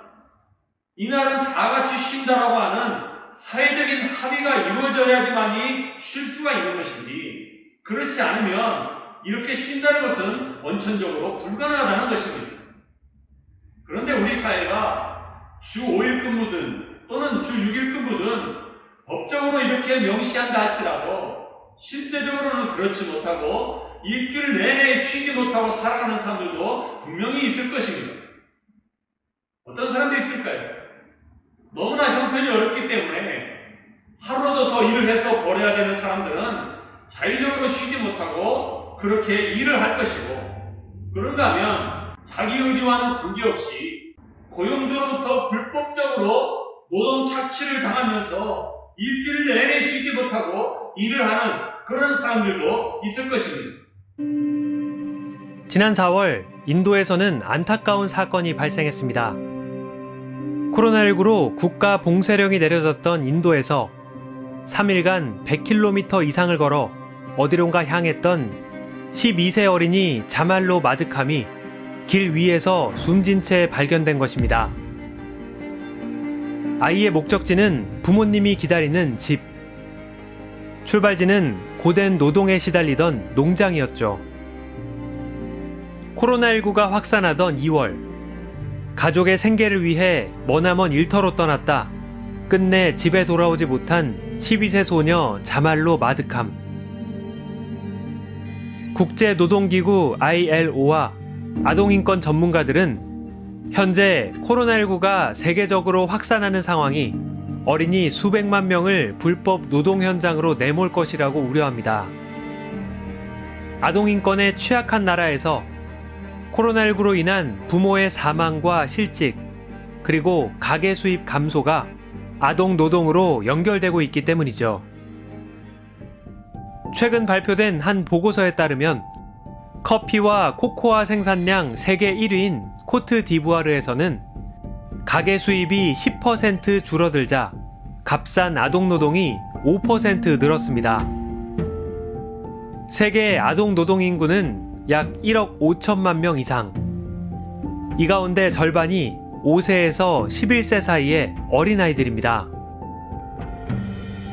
이날은 다 같이 쉰다라고 하는 사회적인 합의가 이루어져야지만이 쉴 수가 있는 것이지, 그렇지 않으면 이렇게 쉰다는 것은 원천적으로 불가능하다는 것입니다. 그런데 우리 사회가 주 5일 근무든 또는 주 6일 근무든 법적으로 이렇게 명시한다 할지라도 실제적으로는 그렇지 못하고 일주일 내내 쉬지 못하고 살아가는 사람들도 분명히 있을 것입니다. 어떤 사람도 있을까요? 너무나 형편이 어렵기 때문에 하루라도 더 일을 해서 벌어야 되는 사람들은 자의적으로 쉬지 못하고 그렇게 일을 할 것이고, 그런가 하면 자기 의지와는 관계없이 고용주로부터 불법적으로 노동 착취를 당하면서 일주일 내내 쉬지 못하고 일을 하는 그런 사람들도 있을 것입니다. 지난 4월 인도에서는 안타까운 사건이 발생했습니다. 코로나19로 국가 봉쇄령이 내려졌던 인도에서 3일간 100km 이상을 걸어 어디론가 향했던 12세 어린이 자말로 마드캄이 길 위에서 숨진 채 발견된 것입니다. 아이의 목적지는 부모님이 기다리는 집. 출발지는 고된 노동에 시달리던 농장이었죠. 코로나19가 확산하던 2월, 가족의 생계를 위해 머나먼 일터로 떠났다 끝내 집에 돌아오지 못한 12세 소녀 자말로 마드캄. 국제노동기구 ILO와 아동인권 전문가들은 현재 코로나19가 세계적으로 확산하는 상황이 어린이 수백만 명을 불법 노동 현장으로 내몰 것이라고 우려합니다. 아동인권에 취약한 나라에서 코로나19로 인한 부모의 사망과 실직, 그리고 가계 수입 감소가 아동 노동으로 연결되고 있기 때문이죠. 최근 발표된 한 보고서에 따르면 커피와 코코아 생산량 세계 1위인 코트 디부아르에서는 가계 수입이 10% 줄어들자 값싼 아동 노동이 5% 늘었습니다. 세계 아동 노동 인구는 약 1억 5천만 명 이상. 이 가운데 절반이 5세에서 11세 사이의 어린아이들입니다.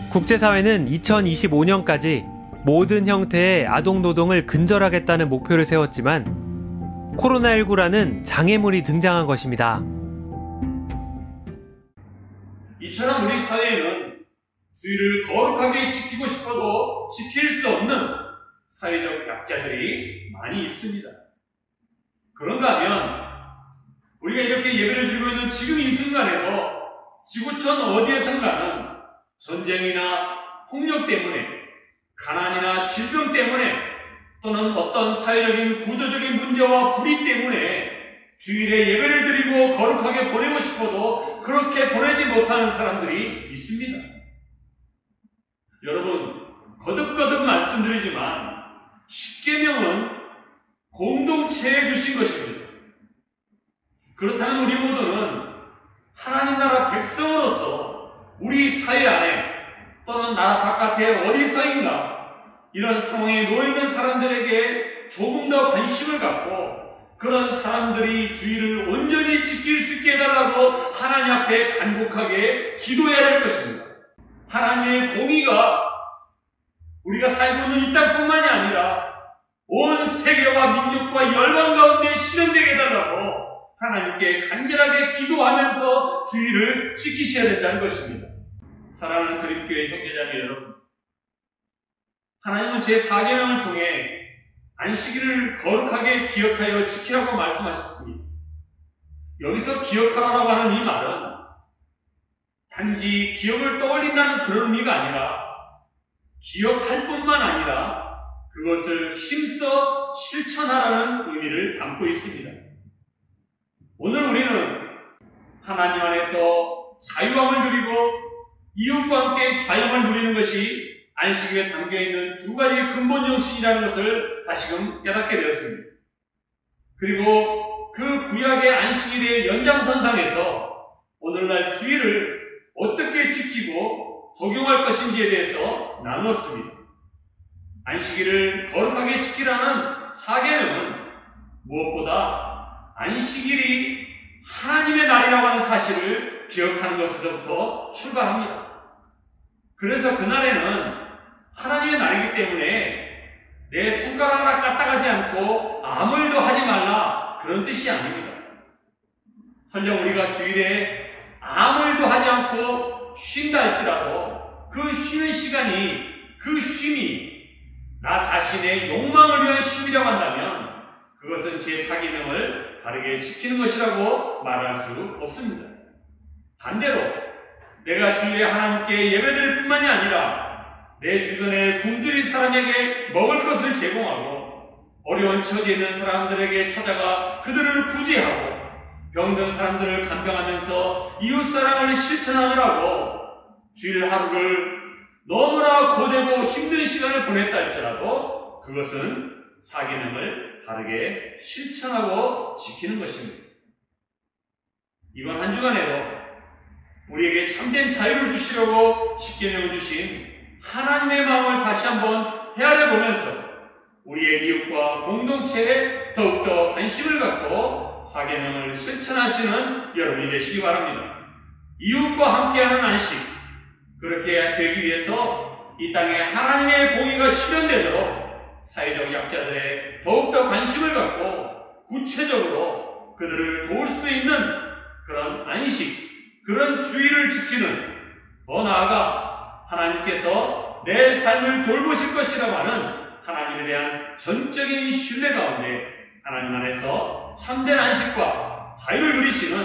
국제사회는 2025년까지 모든 형태의 아동 노동을 근절하겠다는 목표를 세웠지만 코로나19라는 장애물이 등장한 것입니다. 이처럼 우리 사회에는 주의를 거룩하게 지키고 싶어도 지킬 수 없는 사회적 약자들이 많이 있습니다. 그런가 하면 우리가 이렇게 예배를 드리고 있는 지금 이 순간에도 지구촌 어디에선가는 전쟁이나 폭력 때문에, 가난이나 질병 때문에, 또는 어떤 사회적인 구조적인 문제와 불의 때문에 주일에 예배를 드리고 거룩하게 보내고 싶어도 그렇게 보내지 못하는 사람들이 있습니다. 여러분, 거듭거듭 말씀드리지만 십계명은 공동체에 주신 것입니다. 그렇다면 우리 모두는 하나님 나라 백성으로서 우리 사회 안에 또는 나라 바깥에 어디서인가 이런 상황에 놓여있는 사람들에게 조금 더 관심을 갖고 그런 사람들이 주의를 온전히 지킬 수 있게 해달라고 하나님 앞에 간곡하게 기도해야 될 것입니다. 하나님의 공의가 우리가 살고 있는 이 땅뿐만이 아니라 온 세계와 민족과 열방 가운데 실현되게 해달라고 하나님께 간절하게 기도하면서 주의를 지키셔야 된다는 것입니다. 사랑하는 드림교회 형제자매 여러분, 하나님은 제4계명을 통해 안식일을 거룩하게 기억하여 지키라고 말씀하셨습니다. 여기서 기억하라고 하는 이 말은 단지 기억을 떠올린다는 그런 의미가 아니라 기억할 뿐만 아니라 그것을 힘써 실천하라는 의미를 담고 있습니다. 오늘 우리는 하나님 안에서 자유함을 누리고 이웃과 함께 자유함을 누리는 것이 안식일에 담겨있는 두 가지 근본 정신이라는 것을 다시금 깨닫게 되었습니다. 그리고 그 구약의 안식일의 연장선상에서 오늘날 주일을 어떻게 지키고 적용할 것인지에 대해서 나누었습니다. 안식일을 거룩하게 지키라는 사계명은 무엇보다 안식일이 하나님의 날이라고 하는 사실을 기억하는 것에서부터 출발합니다. 그래서 그날에는 하나님의 날이기 때문에 내 손가락 하나 까딱하지 않고 아무 일도 하지 말라, 그런 뜻이 아닙니다. 설령 우리가 주일에 아무 일도 하지 않고 쉰다 할지라도 그 쉬는 시간이, 그 쉼이 나 자신의 욕망을 위한 쉼이라고 한다면 그것은 제 사계명을 바르게 지키는 것이라고 말할 수 없습니다. 반대로 내가 주일에 하나님께 예배드릴 뿐만이 아니라 내 주변에 굶주린 사람에게 먹을 것을 제공하고 어려운 처지에 있는 사람들에게 찾아가 그들을 구제하고 병든 사람들을 간병하면서 이웃사랑을 실천하느라고 주일 하루를 너무나 고되고 힘든 시간을 보냈다 할지라도 그것은 사계명을 바르게 실천하고 지키는 것입니다. 이번 한 주간에도 우리에게 참된 자유를 주시려고 십계명을 주신 하나님의 마음을 다시 한번 헤아려 보면서 우리의 이웃과 공동체에 더욱더 관심을 갖고 사계명을 실천하시는 여러분이 되시기 바랍니다. 이웃과 함께하는 안식, 그렇게 되기 위해서 이 땅에 하나님의 공의가 실현되도록 사회적 약자들의 더욱더 관심을 갖고 구체적으로 그들을 도울 수 있는 그런 안식, 그런 주의를 지키는, 더 나아가 하나님께서 내 삶을 돌보실 것이라고 하는 하나님에 대한 전적인 신뢰 가운데 하나님 안에서 참된 안식과 자유를 누리시는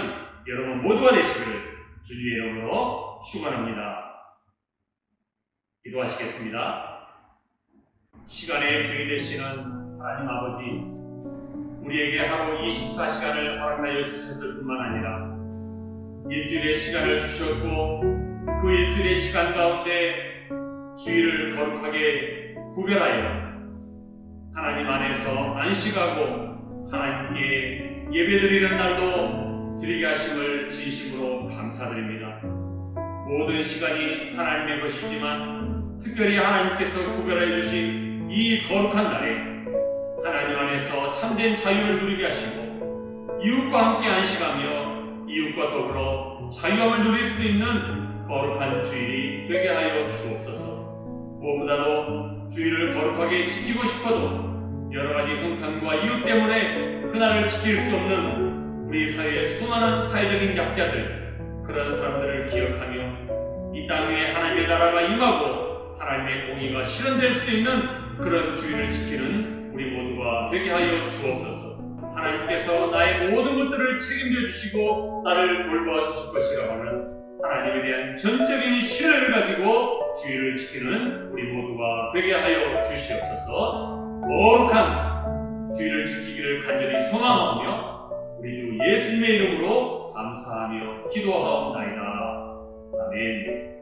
여러분 모두가 되시기를 주님의 이름으로 축원합니다. 기도하시겠습니다. 시간의 주인 되시는 하나님 아버지, 우리에게 하루 24시간을 허락하여 주셨을 뿐만 아니라 일주일의 시간을 주셨고 그 일주일의 시간 가운데 주일을 거룩하게 구별하여 하나님 안에서 안식하고 하나님께 예배드리는 날도 드리게 하심을 진심으로 감사드립니다. 모든 시간이 하나님의 것이지만 특별히 하나님께서 구별해 주신 이 거룩한 날에 하나님 안에서 참된 자유를 누리게 하시고 이웃과 함께 안식하며 이웃과 더불어 자유함을 누릴 수 있는 거룩한 주일이 되게 하여 주옵소서. 무엇보다도 주일을 거룩하게 지키고 싶어도 여러가지 형편과 이유 때문에 그날을 지킬 수 없는 우리 사회의 수많은 사회적인 약자들, 그런 사람들을 기억하며 이 땅 위에 하나님의 나라가 임하고 하나님의 공의가 실현될 수 있는 그런 주일을 지키는 우리 모두가 되게 하여 주옵소서. 하나님께서 나의 모든 것들을 책임져 주시고 나를 돌보아 주실 것이라고 하는 하나님에 대한 전적인 신뢰를 가지고 주일을 지키는 우리 모두가 되게 하여 주시옵소서. 거룩한 주일을 지키기를 간절히 소망하며 우리 주 예수님의 이름으로 감사하며 기도하옵나이다. 아멘.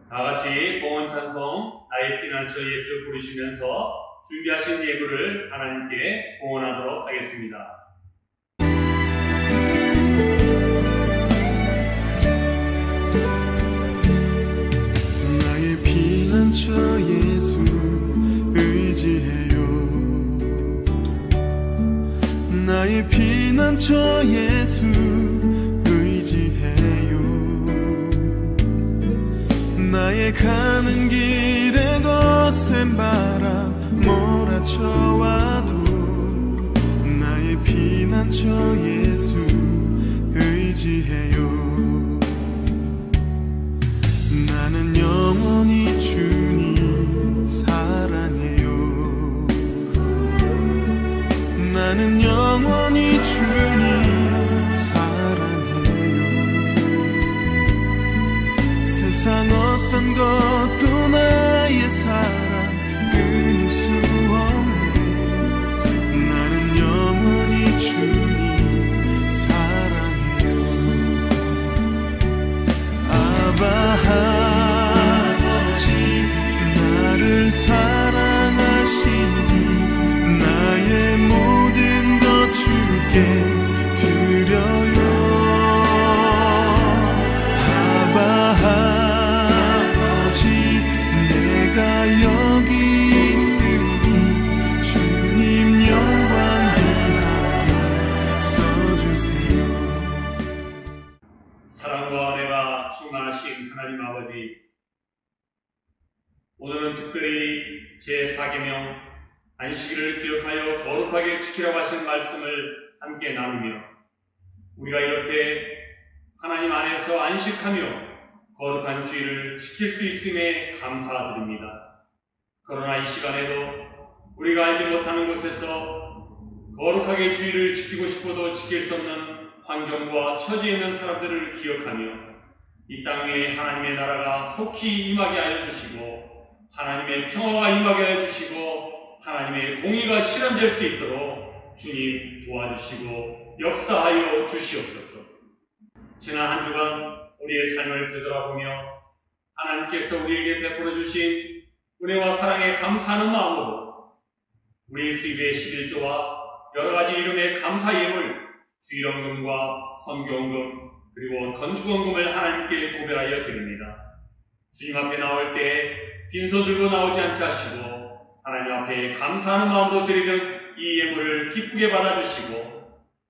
다같이 봉헌 찬송 나의 피난처 예수 부르시면서 준비하신 예물을 하나님께 봉헌하도록 하겠습니다. 나의 피난처 예수 의지해요. 나의 피난처 예수 의지해요. 나의 가는 길에 거센 바람 몰아쳐와도 나의 피난처 예수 의지해요. 나는 영원히 주님 사랑해요. 나는 영원히 주님 사랑해요. 세상 어떤 것도 나의 사랑 끊을 수 없네. 나는 영원히 주님 사랑해요. 오늘은 특별히 제4계명 안식일을 기억하여 거룩하게 지키라고 하신 말씀을 함께 나누며 우리가 이렇게 하나님 안에서 안식하며 거룩한 주일을 지킬 수 있음에 감사드립니다. 그러나 이 시간에도 우리가 알지 못하는 곳에서 거룩하게 주일을 지키고 싶어도 지킬 수 없는 환경과 처지에 있는 사람들을 기억하며 이 땅에 하나님의 나라가 속히 임하게 하여 주시고 하나님의 평화가 임하게 하여 주시고 하나님의 공의가 실현될 수 있도록 주님 도와주시고 역사하여 주시옵소서. 지난 한 주간 우리의 삶을 되돌아보며 하나님께서 우리에게 베풀어 주신 은혜와 사랑에 감사하는 마음으로 우리 수입의 11조와 여러 가지 이름의 감사 예물, 주일원금과 선교원금 그리고 건축원금을 하나님께 고백하여 드립니다. 주님 앞에 나올 때 빈손 들고 나오지 않게 하시고 하나님 앞에 감사하는 마음으로 드리는 이 예물을 기쁘게 받아주시고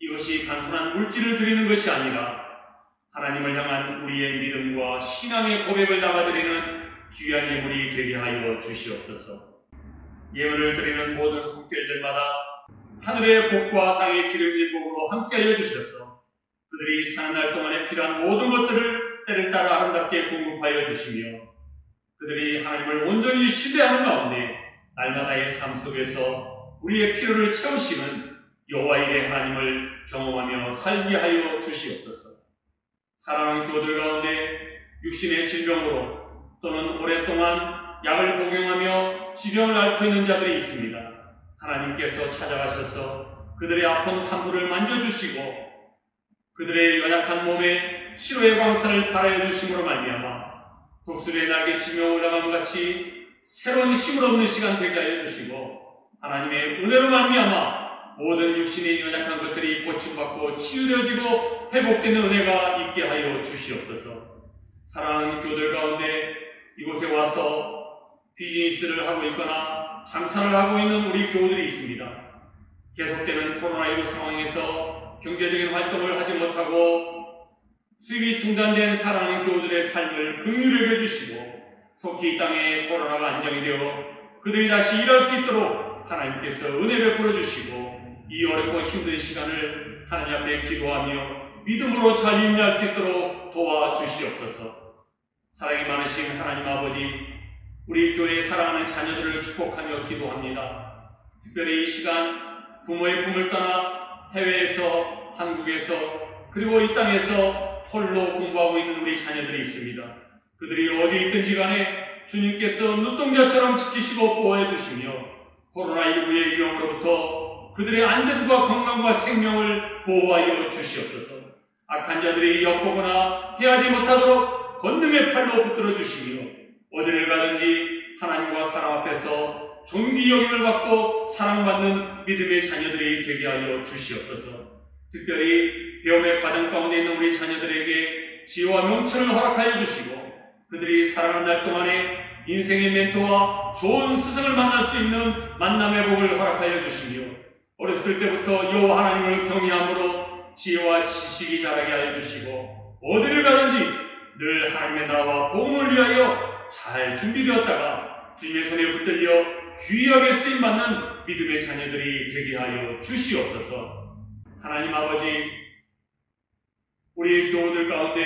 이것이 단순한 물질을 드리는 것이 아니라 하나님을 향한 우리의 믿음과 신앙의 고백을 담아드리는 귀한 예물이 되게 하여 주시옵소서. 예물을 드리는 모든 성결들마다 하늘의 복과 땅의 기름진 복으로 함께하여 주셔서 그들이 사는 날 동안에 필요한 모든 것들을 때를 따라 아름답게 공급하여 주시며 그들이 하나님을 온전히 신뢰하는 가운데 날마다의 삶 속에서 우리의 필요를 채우시는 여호와 일의 하나님을 경험하며 살게 하여 주시옵소서. 사랑하는 교들 가운데 육신의 질병으로 또는 오랫동안 약을 복용하며 질병을 앓고 있는 자들이 있습니다. 하나님께서 찾아가셔서 그들의 아픈 환부를 만져주시고 그들의 연약한 몸에 치료의 광선을 발하여 주심으로 말미암아 독수리의 날개치며 올라감 같이 새로운 힘을 얻는 시간 되게 하여 주시고 하나님의 은혜로 말미암아 모든 육신의 연약한 것들이 고침받고 치유되어지고 회복되는 은혜가 있게 하여 주시옵소서. 사랑하는 교들 가운데 이곳에 와서 비즈니스를 하고 있거나 장사를 하고 있는 우리 교우들이 있습니다. 계속되는 코로나19 상황에서 경제적인 활동을 하지 못하고 수입이 중단된 사랑하는 교우들의 삶을 긍휼히 여겨주시고 속히 이 땅에 코로나가 안정이 되어 그들이 다시 일할 수 있도록 하나님께서 은혜 베풀어 주시고 이 어렵고 힘든 시간을 하나님 앞에 기도하며 믿음으로 잘 인내할 수 있도록 도와주시옵소서. 사랑이 많으신 하나님 아버지, 우리 교회의 사랑하는 자녀들을 축복하며 기도합니다. 특별히 이 시간 부모의 품을 떠나 해외에서, 한국에서, 그리고 이 땅에서 홀로 공부하고 있는 우리 자녀들이 있습니다. 그들이 어디 있든지 간에 주님께서 눈동자처럼 지키시고 보호해 주시며 코로나19의 위험으로부터 그들의 안전과 건강과 생명을 보호하여 주시옵소서. 악한 자들이 엿보거나 해하지 못하도록 권능의 팔로 붙들어 주시며 어디를 가든지 하나님과 사람 앞에서 존귀 여김을 받고 사랑받는 믿음의 자녀들이 되게 하여 주시옵소서. 특별히 배움의 과정 가운데 있는 우리 자녀들에게 지혜와 명철을 허락하여 주시고 그들이 살아가는 날 동안에 인생의 멘토와 좋은 스승을 만날 수 있는 만남의 복을 허락하여 주시며 어렸을 때부터 여호와 하나님을 경외함으로 지혜와 지식이 자라게 하여 주시고 어디를 가든지 늘 하나님의 나라와 복음을 위하여 잘 준비되었다가 주님의 손에 붙들려 귀하게 쓰임받는 믿음의 자녀들이 되게 하여 주시옵소서. 하나님 아버지, 우리 교우들 가운데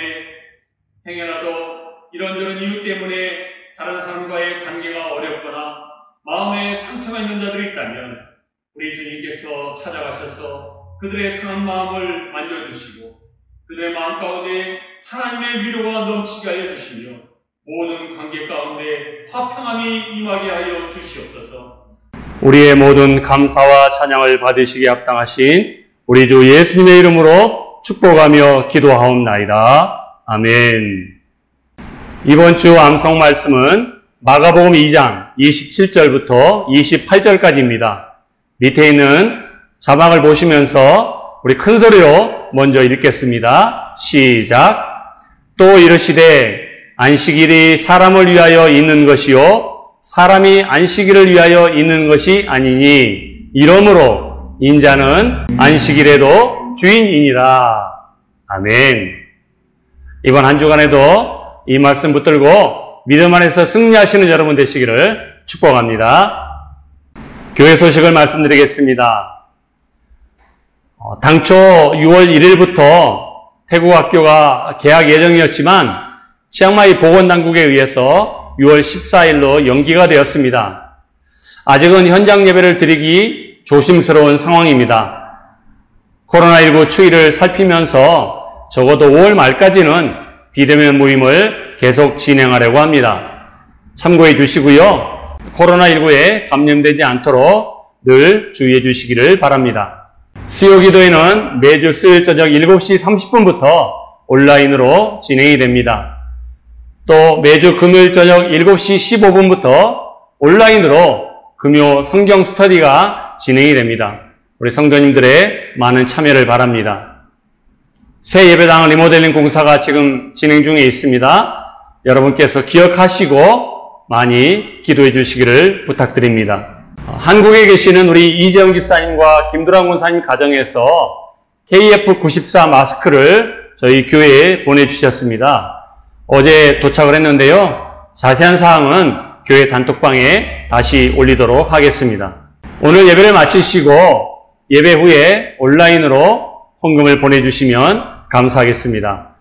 행여라도 이런저런 이유 때문에 다른 사람과의 관계가 어렵거나 마음에 상처가 있는 자들이 있다면 우리 주님께서 찾아가셔서 그들의 상한 마음을 만져주시고 그들의 마음 가운데 하나님의 위로가 넘치게 하여 주시며 모든 관계 가운데 화평함이 임하게 하여 주시옵소서. 우리의 모든 감사와 찬양을 받으시기에 합당하신 우리 주 예수님의 이름으로 축복하며 기도하옵나이다. 아멘. 이번 주 암송 말씀은 마가복음 2장 27절부터 28절까지입니다. 밑에 있는 자막을 보시면서 우리 큰 소리로 먼저 읽겠습니다. 시작. 또 이르시되 안식일이 사람을 위하여 있는 것이요 사람이 안식일을 위하여 있는 것이 아니니 이러므로 인자는 안식일에도 주인이니라. 아멘. 이번 한 주간에도 이 말씀 붙들고 믿음 안에서 승리하시는 여러분 되시기를 축복합니다. 교회 소식을 말씀드리겠습니다. 당초 6월 1일부터 태국 학교가 개학 예정이었지만 치앙마이 보건당국에 의해서 6월 14일로 연기가 되었습니다. 아직은 현장 예배를 드리기 조심스러운 상황입니다. 코로나19 추이를 살피면서 적어도 5월 말까지는 비대면 모임을 계속 진행하려고 합니다. 참고해 주시고요. 코로나19에 감염되지 않도록 늘 주의해 주시기를 바랍니다. 수요 기도회는 매주 수요일 저녁 7시 30분부터 온라인으로 진행이 됩니다. 또 매주 금요일 저녁 7시 15분부터 온라인으로 금요 성경 스터디가 진행이 됩니다. 우리 성도님들의 많은 참여를 바랍니다. 새 예배당 리모델링 공사가 지금 진행 중에 있습니다. 여러분께서 기억하시고 많이 기도해 주시기를 부탁드립니다. 한국에 계시는 우리 이재영 집사님과 김두란 권사님 가정에서 KF94 마스크를 저희 교회에 보내주셨습니다. 어제 도착을 했는데요. 자세한 사항은 교회 단톡방에 다시 올리도록 하겠습니다. 오늘 예배를 마치시고 예배 후에 온라인으로 헌금을 보내주시면 감사하겠습니다.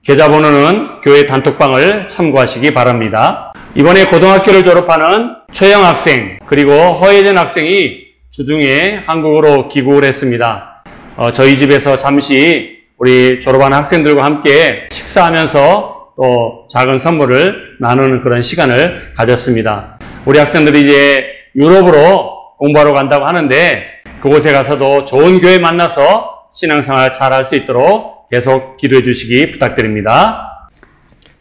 계좌번호는 교회 단톡방을 참고하시기 바랍니다. 이번에 고등학교를 졸업하는 최영 학생 그리고 허예진 학생이 주중에 한국으로 귀국을 했습니다. 저희 집에서 잠시 우리 졸업하는 학생들과 함께 식사하면서 또 작은 선물을 나누는 그런 시간을 가졌습니다. 우리 학생들이 이제 유럽으로 공부하러 간다고 하는데 그곳에 가서도 좋은 교회 만나서 신앙생활 잘 할 수 있도록 계속 기도해 주시기 부탁드립니다.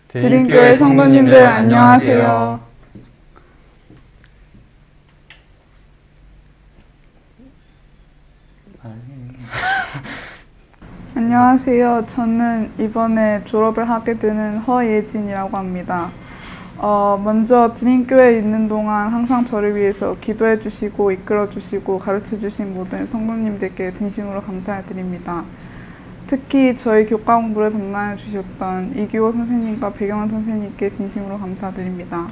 드림교회 성도님들 안녕하세요. 안녕하세요. 저는 이번에 졸업을 하게 되는 허예진이라고 합니다. 먼저 드림교회에 있는 동안 항상 저를 위해서 기도해 주시고 이끌어 주시고 가르쳐 주신 모든 성도님들께 진심으로 감사를 드립니다. 특히 저희 교과 공부를 담당해 주셨던 이규호 선생님과 배경환 선생님께 진심으로 감사드립니다.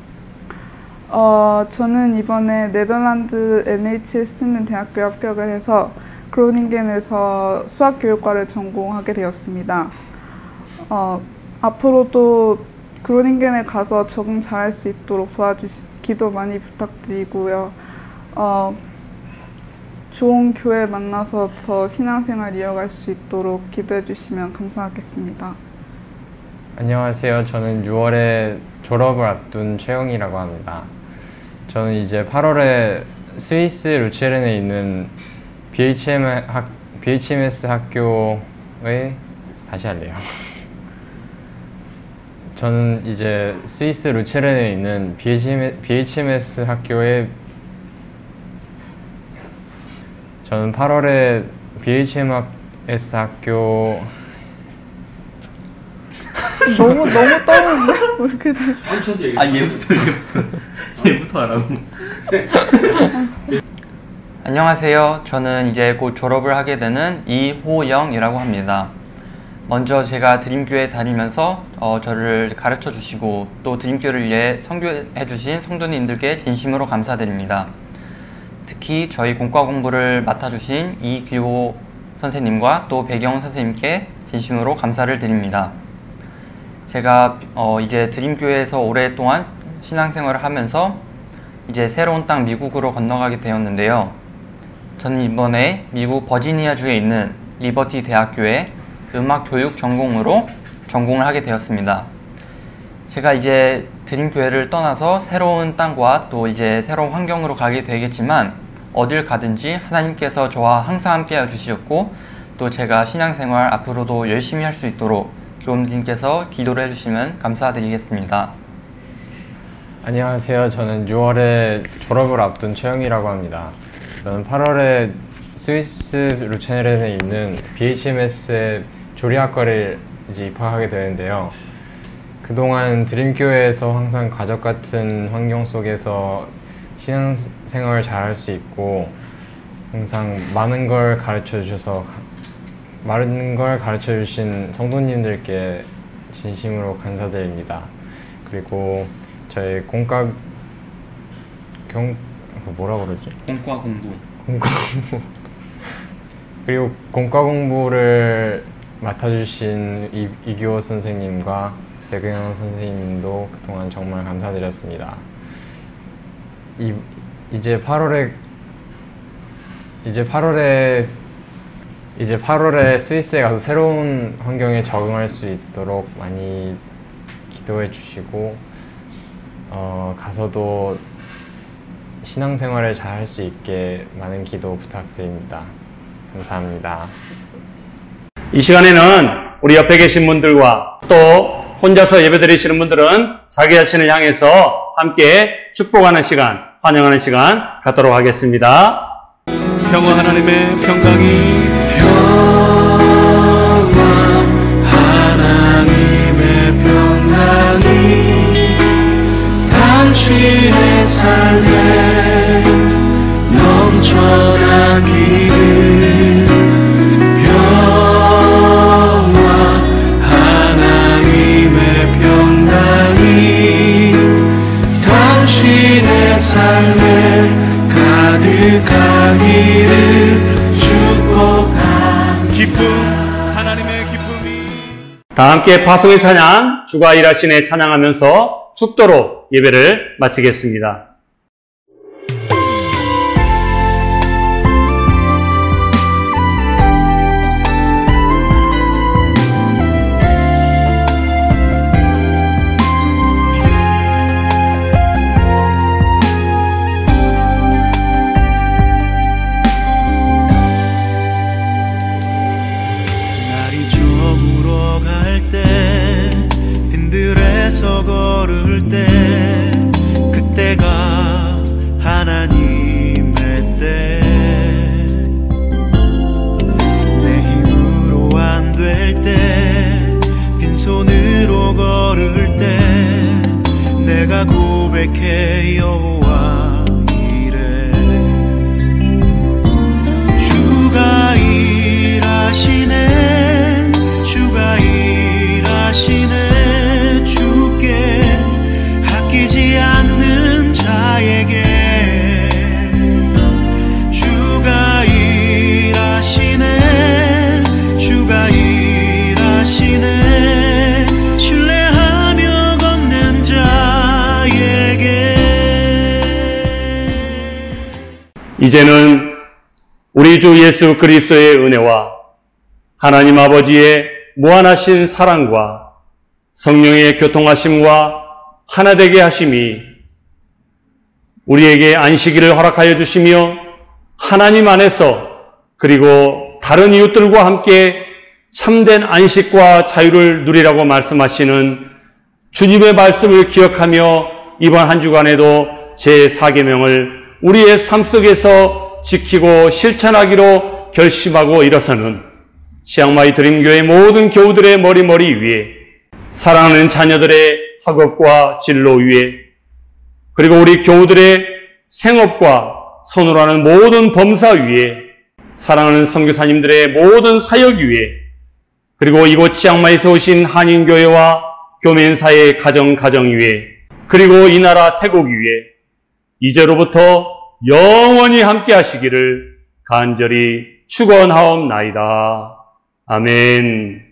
저는 이번에 네덜란드 NHS는 대학교에 합격을 해서 그로닝겐에서 수학교육과를 전공하게 되었습니다. 앞으로도 그로닝겐에 가서 적응 잘할 수 있도록 기도 많이 부탁드리고요. 좋은 교회 만나서 더 신앙생활 이어갈 수 있도록 기도해 주시면 감사하겠습니다. 안녕하세요. 저는 6월에 졸업을 앞둔 최영이라고 합니다. 저는 이제 8월에 스위스 루체른에 있는 BHMS 학교에 다시 할래요. 저는 이제 스위스 루체른에 있는 BHMS 학교에 저는 8월에 BHMS 학교 너무 떠오르는데? 왜 이렇게 돼? 얘부터 하라고. 안녕하세요. 저는 이제 곧 졸업을 하게 되는 이호영이라고 합니다. 먼저 제가 드림교회 다니면서 저를 가르쳐 주시고 또 드림교회를 위해 선교해 주신 성도님들께 진심으로 감사드립니다. 특히 저희 공과 공부를 맡아주신 이규호 선생님과 또 배경훈 선생님께 진심으로 감사를 드립니다. 제가 이제 드림교회에서 오랫동안 신앙생활을 하면서 이제 새로운 땅 미국으로 건너가게 되었는데요. 저는 이번에 미국 버지니아주에 있는 리버티 대학교에 음악교육 전공으로 전공을 하게 되었습니다. 제가 이제 드림교회를 떠나서 새로운 땅과 또 이제 새로운 환경으로 가게 되겠지만 어딜 가든지 하나님께서 저와 항상 함께 해주셨고 또 제가 신앙생활 앞으로도 열심히 할 수 있도록 교우님께서 기도를 해주시면 감사드리겠습니다. 안녕하세요. 저는 6월에 졸업을 앞둔 최영이라고 합니다. 저는 8월에 스위스 루체른에 있는 BHMS의 조리학과를 이제 입학하게 되는데요. 그동안 드림교회에서 항상 가족 같은 환경 속에서 신앙생활을 잘 할 수 있고 항상 많은 걸 가르쳐 주신 성도님들께 진심으로 감사드립니다. 그리고 저희 뭐라 그러지? 공과 공부. 그리고 공과 공부를 맡아주신 이규호 선생님과 백은영 선생님도 그동안 정말 감사드렸습니다. 이제 8월에 스위스에 가서 새로운 환경에 적응할 수 있도록 많이 기도해 주시고 가서도 신앙생활을 잘 할 수 있게 많은 기도 부탁드립니다. 감사합니다. 이 시간에는 우리 옆에 계신 분들과 또 혼자서 예배드리시는 분들은 자기 자신을 향해서 함께 축복하는 시간, 환영하는 시간 갖도록 하겠습니다. 평화 하나님의 평강이 당신의 삶에 넘쳐나기를 평화 하나님의 평강이 당신의 삶에 가득하기를 축복합니다. 기쁨 하나님의 기쁨이 다 함께 파송의 찬양, 주가 일하시네 찬양하면서 축도로 예배를 마치겠습니다. 날이 저물어 갈 때 빈들에서 걸을 때 그때가 하나님의 때 내 힘으로 안 될 때 빈손으로 걸을 때 내가 고백해 여호와 이래 주가 일하시네 주가 일하시네 주께 아끼지 않는 자에게 주가 일하시네 주가 일하시네 신뢰하며 걷는 자에게 이제는 우리 주 예수 그리스도의 은혜와 하나님 아버지의 무한하신 사랑과 성령의 교통하심과 하나되게 하심이 우리에게 안식일을 허락하여 주시며 하나님 안에서 그리고 다른 이웃들과 함께 참된 안식과 자유를 누리라고 말씀하시는 주님의 말씀을 기억하며 이번 한 주간에도 제4계명을 우리의 삶 속에서 지키고 실천하기로 결심하고 일어서는 치앙마이 드림교회 모든 교우들의 머리 위에 사랑하는 자녀들의 학업과 진로 위에 그리고 우리 교우들의 생업과 손으로 하는 모든 범사 위에 사랑하는 선교사님들의 모든 사역 위에 그리고 이곳 치앙마이에서 오신 한인교회와 교민사의 가정 위에 그리고 이 나라 태국 위에 이제로부터 영원히 함께 하시기를 간절히 축원하옵나이다. 아멘.